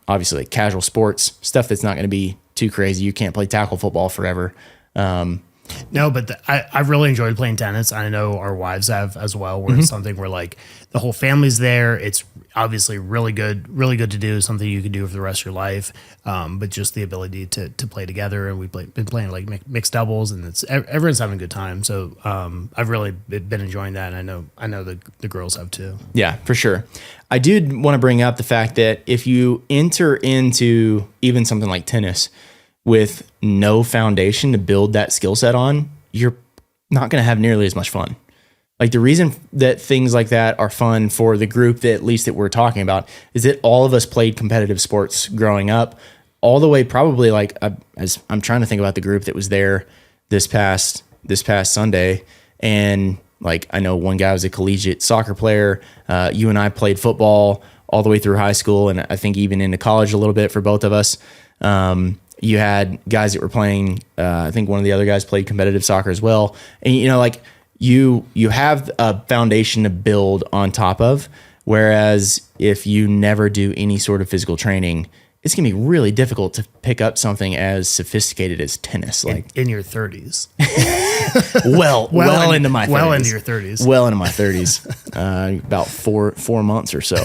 obviously like casual sports, stuff that's not going to be too crazy. You can't play tackle football forever. No, but I've really enjoyed playing tennis. I know our wives have as well, where it's something where like the whole family's there. It's obviously really good to do, something you can do for the rest of your life. But just the ability to play together, and been playing like mixed doubles, and everyone's having a good time. So I've really been enjoying that, and I know the girls have too. Yeah, for sure. I did want to bring up the fact that if you enter into even something like tennis with no foundation to build that skill set on, you're not going to have nearly as much fun. Like the reason that things like that are fun for the group that at least that we're talking about is that all of us played competitive sports growing up, all the way probably like as I'm trying to think about the group that was there this past Sunday. And like, I know one guy was a collegiate soccer player. You and I played football all the way through high school, and I think even into college a little bit for both of us. You had guys that were playing, I think one of the other guys played competitive soccer as well. And, you know, like you have a foundation to build on top of, whereas if you never do any sort of physical training, it's going to be really difficult to pick up something as sophisticated as tennis. Like in your 30s. well into my 30s. Well into your 30s. Well into my 30s. About four months or so.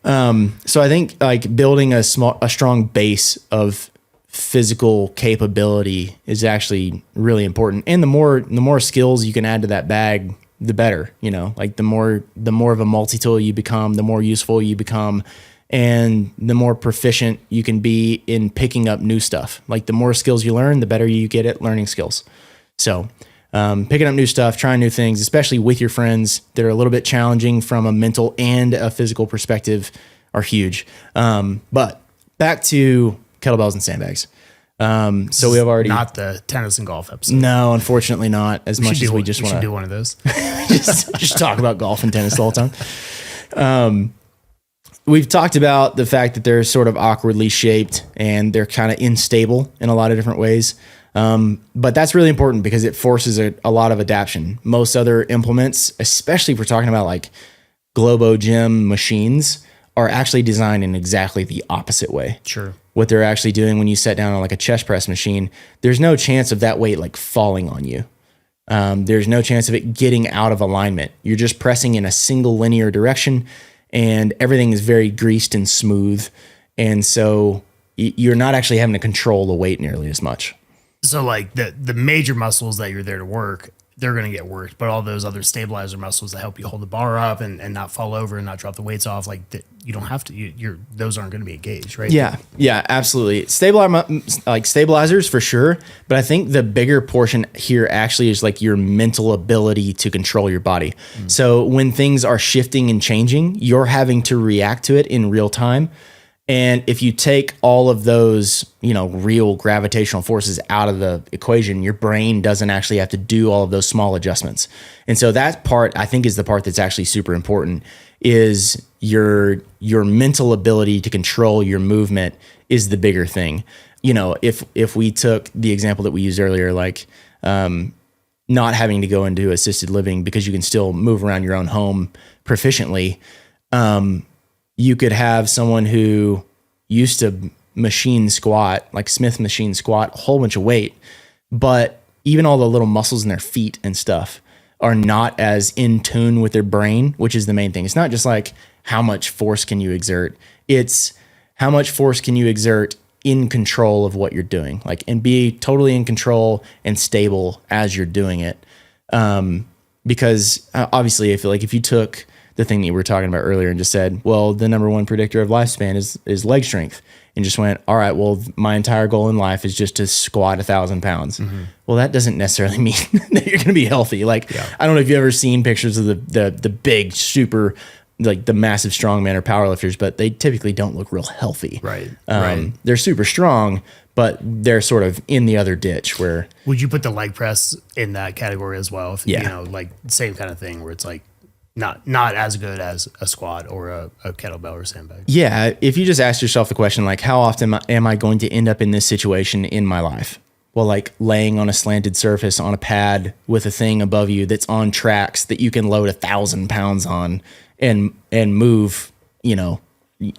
So I think like building a strong base of physical capability is actually really important. And the more skills you can add to that bag, the better, you know, like the more of a multi-tool you become, the more useful you become, and the more proficient you can be in picking up new stuff. Like the more skills you learn, the better you get at learning skills. So, picking up new stuff, trying new things, especially with your friends that are a little bit challenging from a mental and a physical perspective, are huge. But back to kettlebells and sandbags. So we have already not the tennis and golf episode. No, unfortunately not. As much as we just want to do one of those. just talk about golf and tennis the whole time. We've talked about the fact that they're sort of awkwardly shaped and they're kind of unstable in a lot of different ways. But that's really important because it forces a lot of adaptation. Most other implements, especially if we're talking about like Globo Gym machines, are actually designed in exactly the opposite way. Sure. What they're actually doing when you set down on like a chest press machine, there's no chance of that weight like falling on you. There's no chance of it getting out of alignment. You're just pressing in a single linear direction, and everything is very greased and smooth. And so you're not actually having to control the weight nearly as much. So like the major muscles that you're there to work, they're going to get worked, but all those other stabilizer muscles that help you hold the bar up and not fall over and not drop the weights off, like you don't have to, those aren't going to be engaged, right? Yeah, absolutely. Stabilizers for sure. But I think the bigger portion here actually is like your mental ability to control your body. So when things are shifting and changing, you're having to react to it in real time. And if you take all of those, real gravitational forces out of the equation, your brain doesn't actually have to do all of those small adjustments. And so that part, I think, is the part that's actually super important, is your mental ability to control your movement is the bigger thing. If we took the example that we used earlier, like not having to go into assisted living because you can still move around your own home proficiently, you could have someone who used to machine squat, like Smith machine squat, a whole bunch of weight, but even all the little muscles in their feet and stuff are not as in tune with their brain, which is the main thing. It's not just like how much force can you exert, it's how much force can you exert in control of what you're doing, like, and be totally in control and stable as you're doing it. Because obviously if you took the thing that you were talking about earlier and just said, well, the number one predictor of lifespan is leg strength, and just went, all right, well, my entire goal in life is just to squat 1,000 pounds. Mm-hmm. Well, that doesn't necessarily mean that you're going to be healthy. Like, I don't know if you've ever seen pictures of the big, super, like the massive strongmen or powerlifters, but they typically don't look real healthy. Right. They're super strong, but they're sort of in the other ditch where. Would you put the leg press in that category as well? If, Yeah. You know, like same kind of thing where it's like not as good as a squat or a kettlebell or sandbag. Yeah. If you just ask yourself the question, like, how often am I going to end up in this situation in my life? Well, like laying on a slanted surface on a pad with a thing above you that's on tracks that you can load 1,000 pounds on and move, you know,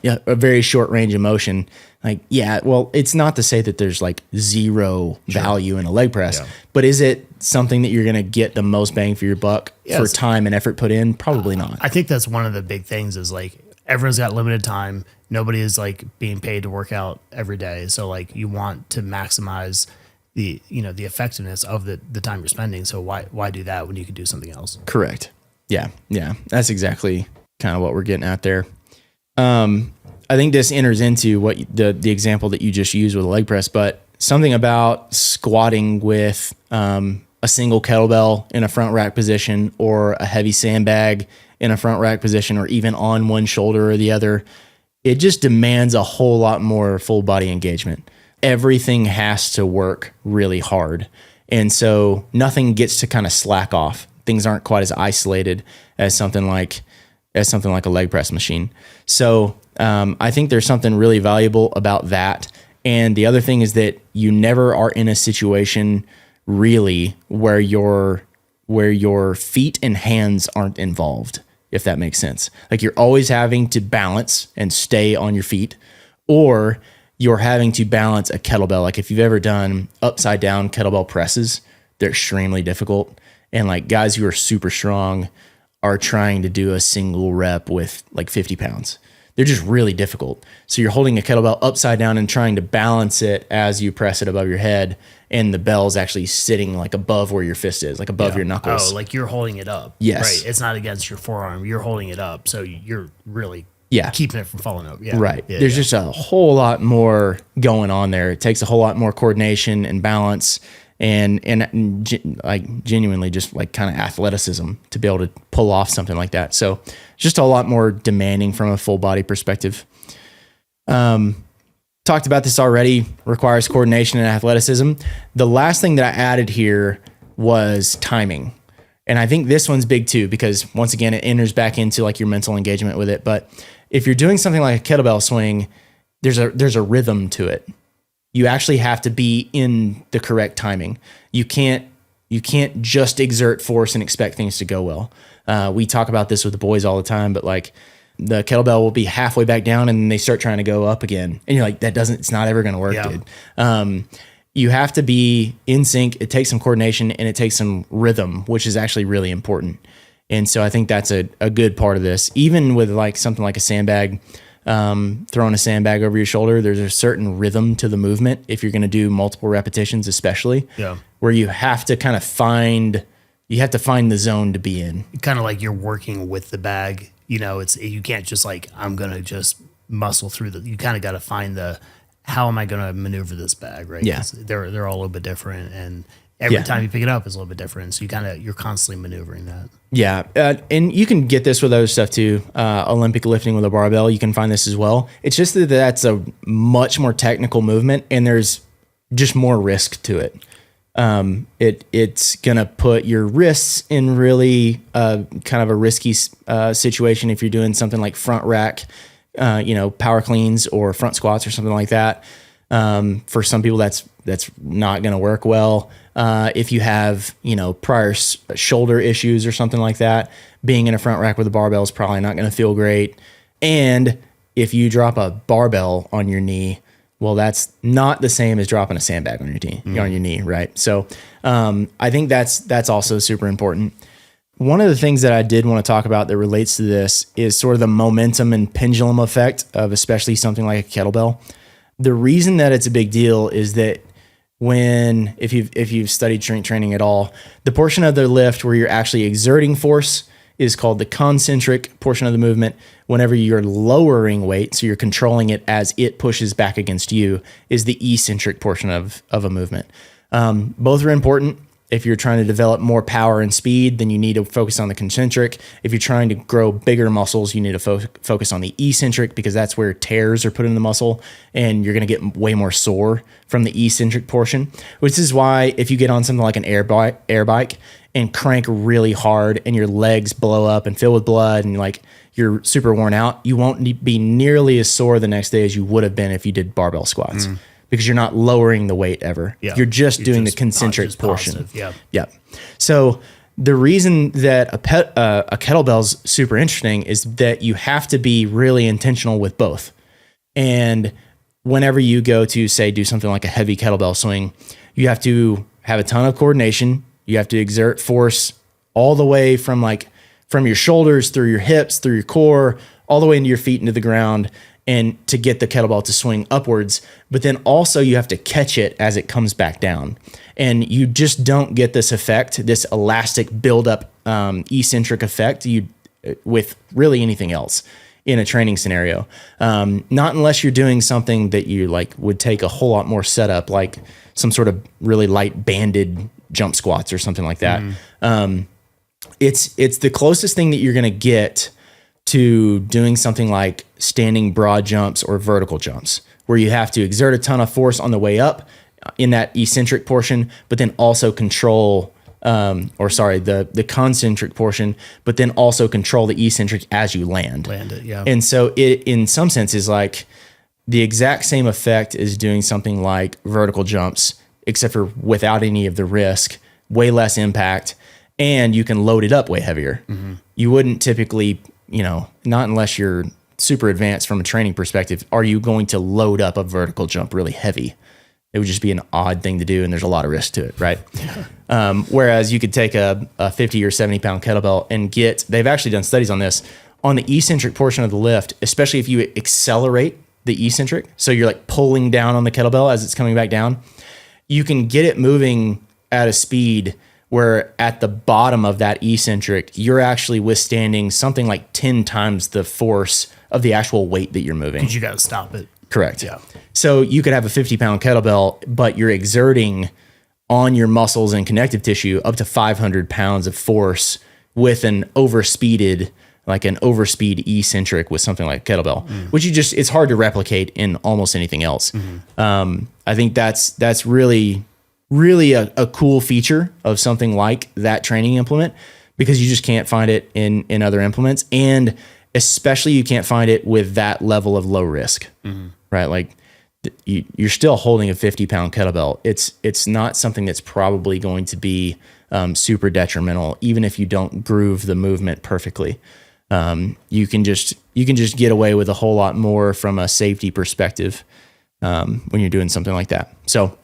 a very short range of motion. Like, yeah, well, it's not to say that there's like zero value in a leg press, but is it something that you're going to get the most bang for your buck for time and effort put in? Probably not. I think that's one of the big things is like everyone's got limited time. Nobody is like being paid to work out every day. So like you want to maximize the effectiveness of the time you're spending. So why do that when you could do something else? Correct. Yeah. That's exactly kind of what we're getting at there. I think this enters into what the example that you just used with a leg press, but something about squatting with a single kettlebell in a front rack position or a heavy sandbag in a front rack position or even on one shoulder or the other, it just demands a whole lot more full body engagement. Everything has to work really hard. And so nothing gets to kind of slack off. Things aren't quite as isolated as something like a leg press machine. So I think there's something really valuable about that. And the other thing is that you never are in a situation really where your feet and hands aren't involved, if that makes sense. Like you're always having to balance and stay on your feet, or you're having to balance a kettlebell. Like if you've ever done upside down kettlebell presses, they're extremely difficult. And like guys who are super strong are trying to do a single rep with like 50 pounds. They're just really difficult. So you're holding a kettlebell upside down and trying to balance it as you press it above your head. And the bell's actually sitting like above where your fist is, like above your knuckles. Oh, like you're holding it up. Yes. Right. It's not against your forearm. You're holding it up. So you're really keeping it from falling over. Yeah. Right. Yeah, There's just a whole lot more going on there. It takes a whole lot more coordination and balance and like genuinely just like kind of athleticism to be able to pull off something like that. So just a lot more demanding from a full body perspective. Talked about this already, requires coordination and athleticism. The last thing that I added here was timing. And I think this one's big too, because once again, it enters back into like your mental engagement with it. But if you're doing something like a kettlebell swing, there's a rhythm to it. You actually have to be in the correct timing. You can't just exert force and expect things to go well. We talk about this with the boys all the time, but like the kettlebell will be halfway back down and they start trying to go up again. And you're like, it's not ever going to work, dude. You have to be in sync. It takes some coordination and it takes some rhythm, which is actually really important. And so I think that's a good part of this. Even with like something like a sandbag, throwing a sandbag over your shoulder, there's a certain rhythm to the movement if you're going to do multiple repetitions, especially where you have to kind of find the zone to be in. Kind of like you're working with the bag. You can't just like, I'm going to just muscle through you kind of got to find how am I going to maneuver this bag, right? Yeah. They're all a little bit different. And every time you pick it up is a little bit different. So you're constantly maneuvering that. Yeah. And you can get this with other stuff too. Olympic lifting with a barbell, you can find this as well. It's just that that's a much more technical movement and there's just more risk to it. It's going to put your wrists in really kind of a risky situation if you're doing something like front rack, power cleans or front squats or something like that. For some people, that's not going to work well. If you have, prior shoulder issues or something like that, being in a front rack with a barbell is probably not going to feel great. And if you drop a barbell on your knee, well, that's not the same as dropping a sandbag on your knee, right? So I think that's also super important. One of the things that I did want to talk about that relates to this is sort of the momentum and pendulum effect of especially something like a kettlebell. The reason that it's a big deal is that if you've studied strength training at all, the portion of the lift where you're actually exerting force is called the concentric portion of the movement. Whenever you're lowering weight, so you're controlling it as it pushes back against you, is the eccentric portion of a movement. Both are important. If you're trying to develop more power and speed, then you need to focus on the concentric. If you're trying to grow bigger muscles, you need to focus on the eccentric, because that's where tears are put in the muscle and you're going to get way more sore from the eccentric portion, which is why if you get on something like an air bike and crank really hard and your legs blow up and fill with blood and like you're super worn out, you won't be nearly as sore the next day as you would have been if you did barbell squats. Because you're not lowering the weight ever. Yeah. You're just doing the concentric portion. Yeah. So the reason that a kettlebell's super interesting is that you have to be really intentional with both. And whenever you go to, say, do something like a heavy kettlebell swing, you have to have a ton of coordination. You have to exert force all the way from your shoulders, through your hips, through your core, all the way into your feet, into the ground, and to get the kettlebell to swing upwards. But then also you have to catch it as it comes back down. And you just don't get this effect, this elastic buildup, eccentric effect with really anything else in a training scenario. Not unless you're doing something that you like would take a whole lot more setup, like some sort of really light banded jump squats or something like that. It's the closest thing that you're going to get to doing something like standing broad jumps or vertical jumps, where you have to exert a ton of force on the way up in that eccentric portion, but then also control, the concentric portion, but then also control the eccentric as you land. Land it, yeah. And so it, in some sense, is like the exact same effect as doing something like vertical jumps, except for without any of the risk, way less impact, and you can load it up way heavier. You wouldn't typically, not unless you're super advanced from a training perspective, are you going to load up a vertical jump really heavy? It would just be an odd thing to do, and there's a lot of risk to it, right? Whereas you could take a 50 or 70 pound kettlebell and they've actually done studies on this, on the eccentric portion of the lift, especially if you accelerate the eccentric, so you're like pulling down on the kettlebell as it's coming back down, you can get it moving at a speed where at the bottom of that eccentric, you're actually withstanding something like 10 times the force of the actual weight that you're moving. Because you got to stop it. Correct. Yeah. So you could have a 50 pound kettlebell, but you're exerting on your muscles and connective tissue up to 500 pounds of force with an overspeed eccentric with something like a kettlebell, which it's hard to replicate in almost anything else. I think that's really a cool feature of something like that training implement, because you just can't find it in other implements. And especially you can't find it with that level of low risk, right? Like you're still holding a 50 pound kettlebell. It's not something that's probably going to be super detrimental, even if you don't groove the movement perfectly. You can just get away with a whole lot more from a safety perspective when you're doing something like that. So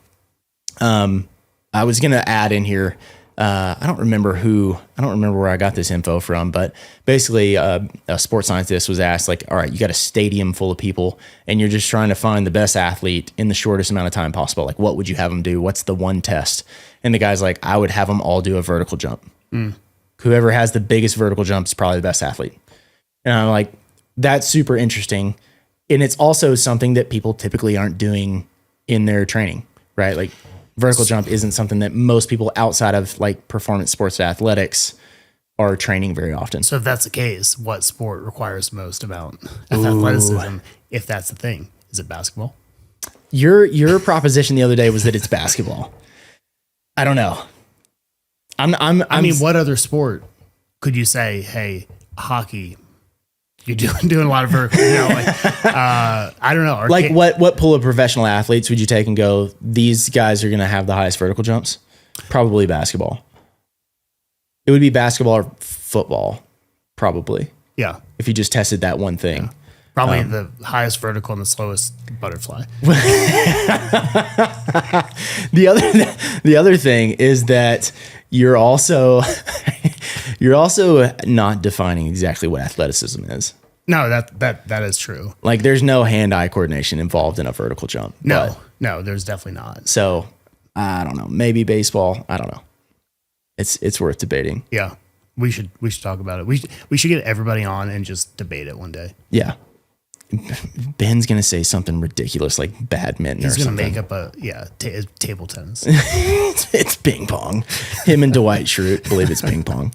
I was going to add in here, I don't remember where I got this info from, but basically a sports scientist was asked, like, all right, you got a stadium full of people and you're just trying to find the best athlete in the shortest amount of time possible. Like, what would you have them do? What's the one test? And the guy's like, I would have them all do a vertical jump. Whoever has the biggest vertical jump is probably the best athlete. And I'm like, that's super interesting. And it's also something that people typically aren't doing in their training, right? Like, vertical jump isn't something that most people outside of like performance sports athletics are training very often. So if that's the case, what sport requires most amount of athleticism, if that's the thing? Is it basketball? Your proposition the other day was that it's basketball. I don't know. I mean, what other sport could you say, hey, hockey, you're doing a lot of vertical, I don't know. Like what pool of professional athletes would you take and go, these guys are going to have the highest vertical jumps? Probably basketball. It would be basketball or football, probably. Yeah. If you just tested that one thing. Yeah. Probably the highest vertical and the slowest butterfly. The other thing is that you're also not defining exactly what athleticism is. No, that is true. Like, there's no hand-eye coordination involved in a vertical jump. No, there's definitely not. So I don't know. Maybe baseball. I don't know. It's worth debating. Yeah, we should talk about it. We should get everybody on and just debate it one day. Yeah. Ben's gonna say something ridiculous like badminton. He's or something. He's gonna make up table tennis. It's ping pong. Him and Dwight Schrute believe it's ping pong.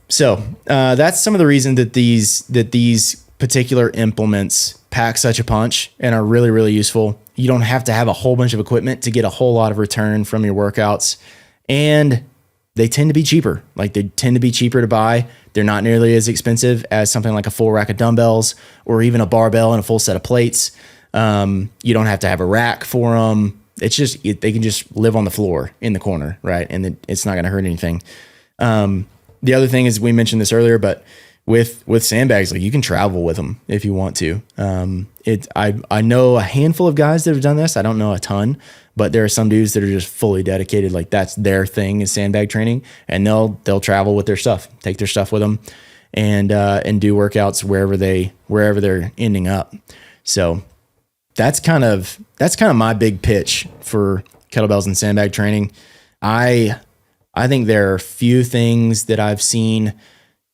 So that's some of the reason that these particular implements pack such a punch and are really, really useful. You don't have to have a whole bunch of equipment to get a whole lot of return from your workouts. And they tend to be cheaper. Like they tend to be cheaper to buy. They're not nearly as expensive as something like a full rack of dumbbells or even a barbell and a full set of plates. You don't have to have a rack for them. It's just, they can just live on the floor in the corner, right? And it's not going to hurt anything. The other thing is, we mentioned this earlier, but with sandbags, like you can travel with them if you want to. I know a handful of guys that have done this. I don't know a ton, but there are some dudes that are just fully dedicated. Like that's their thing is sandbag training, and they'll travel with their stuff, take their stuff with them, and do workouts wherever they're ending up. So that's kind of my big pitch for kettlebells and sandbag training. I think there are few things that I've seen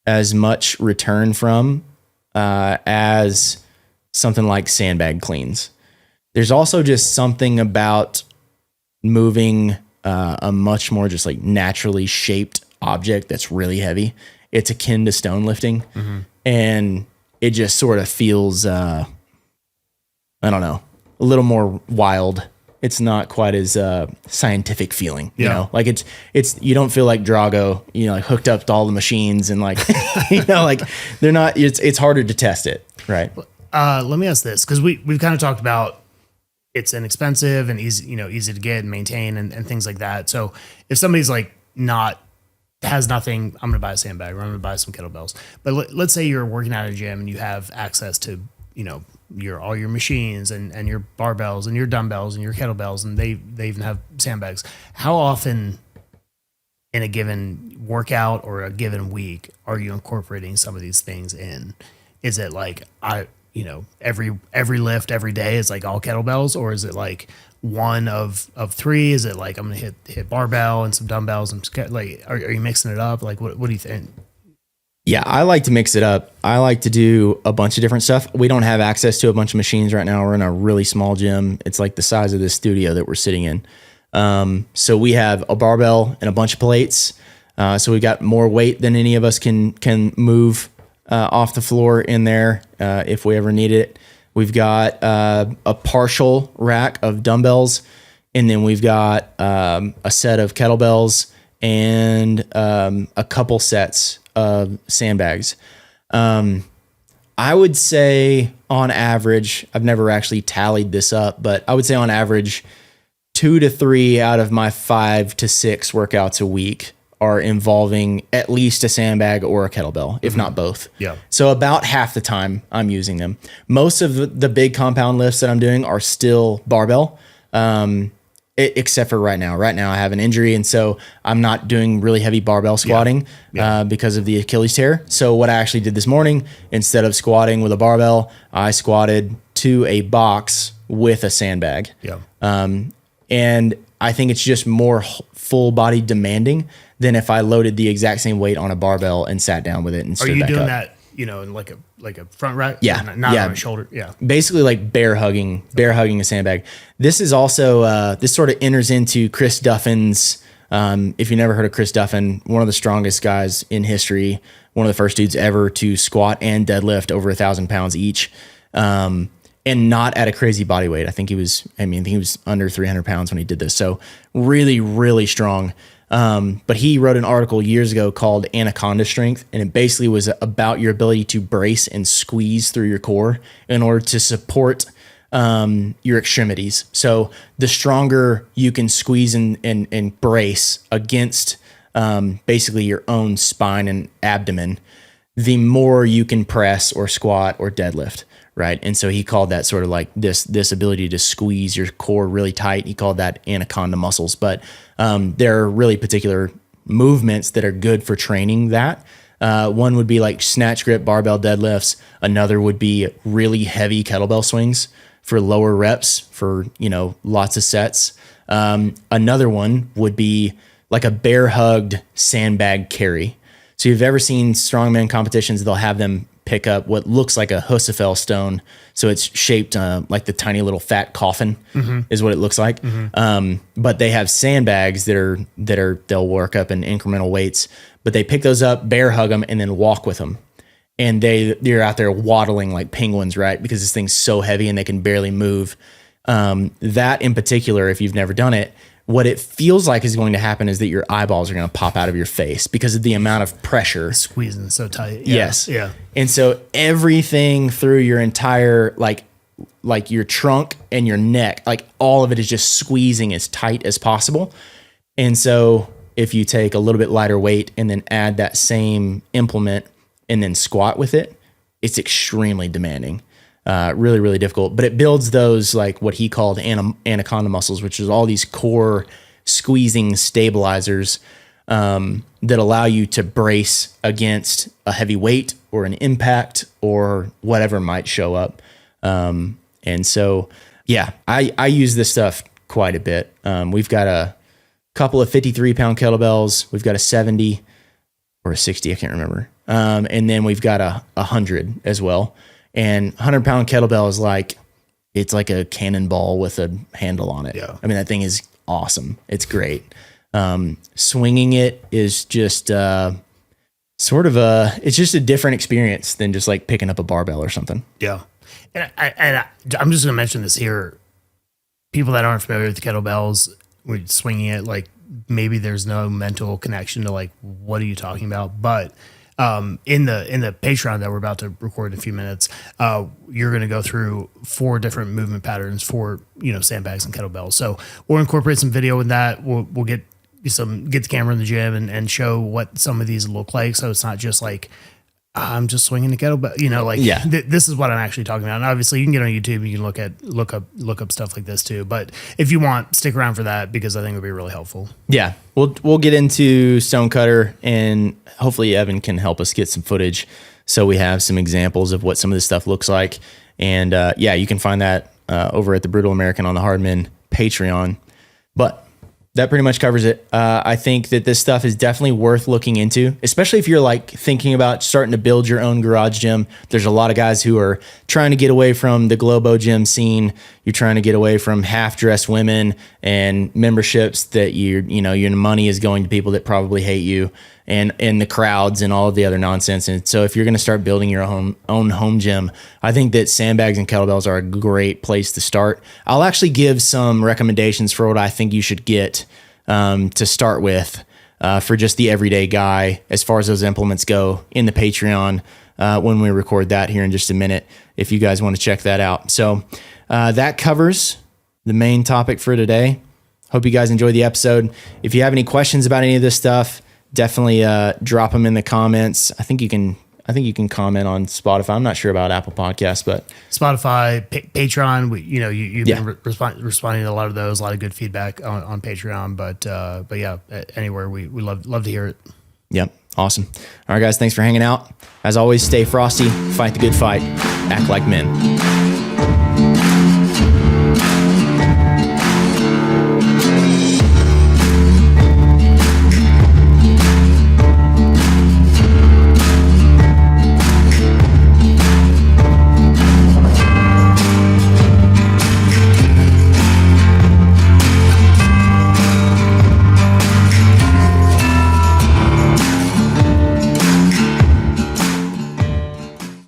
as much return from as something like sandbag cleans. There's also just something about moving a much more just like naturally shaped object that's really heavy. It's akin to stone lifting, and it just sort of feels, I don't know, a little more wild. It's not quite as scientific feeling, you know, like it's, you don't feel like Drago, you know, like hooked up to all the machines and like, you know, like they're not, it's harder to test it. Right. Let me ask this. Cause we've kind of talked about it's inexpensive and easy to get and maintain and things like that. So if somebody's like has nothing, I'm going to buy a sandbag or I'm going to buy some kettlebells, but let's say you're working at a gym and you have access to, you know, all your machines and your barbells and your dumbbells and your kettlebells, and they even have sandbags. How often in a given workout or a given week are you incorporating some of these things in? Is it like every lift every day is like all kettlebells, or is it like one of three? Is it like I'm gonna hit barbell and some dumbbells and like are you mixing it up? Like what do you think? Yeah, I like to mix it up. I like to do a bunch of different stuff. We don't have access to a bunch of machines right now. We're in a really small gym. It's like the size of this studio that we're sitting in. So we have a barbell and a bunch of plates. So we got more weight than any of us can move off the floor in there if we ever need it. We've got a partial rack of dumbbells, and then we've got a set of kettlebells and a couple sets of sandbags. I would say on average, I've never actually tallied this up, but I would say on average 2 to 3 out of my 5 to 6 workouts a week are involving at least a sandbag or a kettlebell, if not both. Yeah. So about half the time I'm using them. Most of the big compound lifts that I'm doing are still barbell. Except for right now. Right now I have an injury, and so I'm not doing really heavy barbell squatting because of the Achilles tear. So what I actually did this morning, instead of squatting with a barbell, I squatted to a box with a sandbag. Yeah. And I think it's just more full body demanding than if I loaded the exact same weight on a barbell and sat down with it and stood back up. Are you doing that, in like a front rack? Yeah. Not on a shoulder. Yeah. Basically like bear hugging a sandbag. This is also, this sort of enters into Chris Duffin's, if you never heard of Chris Duffin, one of the strongest guys in history, one of the first dudes ever to squat and deadlift over 1,000 pounds each. And not at a crazy body weight. I think he was under 300 pounds when he did this. So really, really strong. But he wrote an article years ago called Anaconda Strength, and it basically was about your ability to brace and squeeze through your core in order to support your extremities. So the stronger you can squeeze and brace against basically your own spine and abdomen, the more you can press or squat or deadlift. Right. And so he called that sort of like this ability to squeeze your core really tight. He called that anaconda muscles. But there are really particular movements that are good for training that. One would be like snatch grip barbell deadlifts. Another would be really heavy kettlebell swings for lower reps for, lots of sets. Another one would be like a bear hugged sandbag carry. So you've ever seen strongman competitions, they'll have them pick up what looks like a Husafel stone. So it's shaped like the tiny little fat coffin is what it looks like. But they have sandbags they'll work up in incremental weights, but they pick those up, bear hug them, and then walk with them. And they're out there waddling like penguins, right? Because this thing's so heavy and they can barely move. That in particular, if you've never done it, what it feels like is going to happen is that your eyeballs are going to pop out of your face because of the amount of pressure. Squeezing so tight. Yeah. Yes. Yeah. And so everything through your entire, like your trunk and your neck, like all of it is just squeezing as tight as possible. And so if you take a little bit lighter weight and then add that same implement and then squat with it, it's extremely demanding. Really, really difficult, but it builds those, like what he called anaconda muscles, which is all these core squeezing stabilizers that allow you to brace against a heavy weight or an impact or whatever might show up. And so, yeah, I use this stuff quite a bit. We've got a couple of 53-pound kettlebells. We've got a 70 or a 60, I can't remember. And then we've got a 100 as well. And 100-pound kettlebell is like, it's like a cannonball with a handle on it. Yeah. I mean, that thing is awesome. It's great. Swinging it is just it's just a different experience than just like picking up a barbell or something. Yeah. And I'm just going to mention this here. People that aren't familiar with kettlebells, we're swinging it, like maybe there's no mental connection to like, what are you talking about? But in the Patreon that we're about to record in a few minutes, you're going to go through 4 different movement patterns for, sandbags and kettlebells. So we'll incorporate some video with that. We'll get the camera in the gym and show what some of these look like. So it's not just like, I'm just swinging the kettlebell, this is what I'm actually talking about. And obviously you can get on YouTube, you can look up stuff like this too. But if you want, stick around for that because I think it'll be really helpful. Yeah. We'll get into Stonecutter, and hopefully Evan can help us get some footage so we have some examples of what some of this stuff looks like. And you can find that over at the Brutal American on the Hardman Patreon. But that pretty much covers it. I think that this stuff is definitely worth looking into, especially if you're like thinking about starting to build your own garage gym. There's a lot of guys who are trying to get away from the Globo gym scene. You're trying to get away from half-dressed women and memberships that your money is going to people that probably hate you, and the crowds and all of the other nonsense. And so if you're going to start building your own home gym, I think that sandbags and kettlebells are a great place to start. I'll actually give some recommendations for what I think you should get to start with for just the everyday guy as far as those implements go in the Patreon when we record that here in just a minute, if you guys want to check that out. So that covers the main topic for today. Hope you guys enjoyed the episode. If you have any questions about any of this stuff, definitely drop them in the comments. I think you can comment on Spotify. I'm not sure about Apple Podcasts, but Spotify, Patreon. You've been responding to a lot of those. A lot of good feedback on Patreon. But yeah, anywhere we love to hear it. Yep, awesome. All right, guys, thanks for hanging out. As always, stay frosty, fight the good fight, act like men.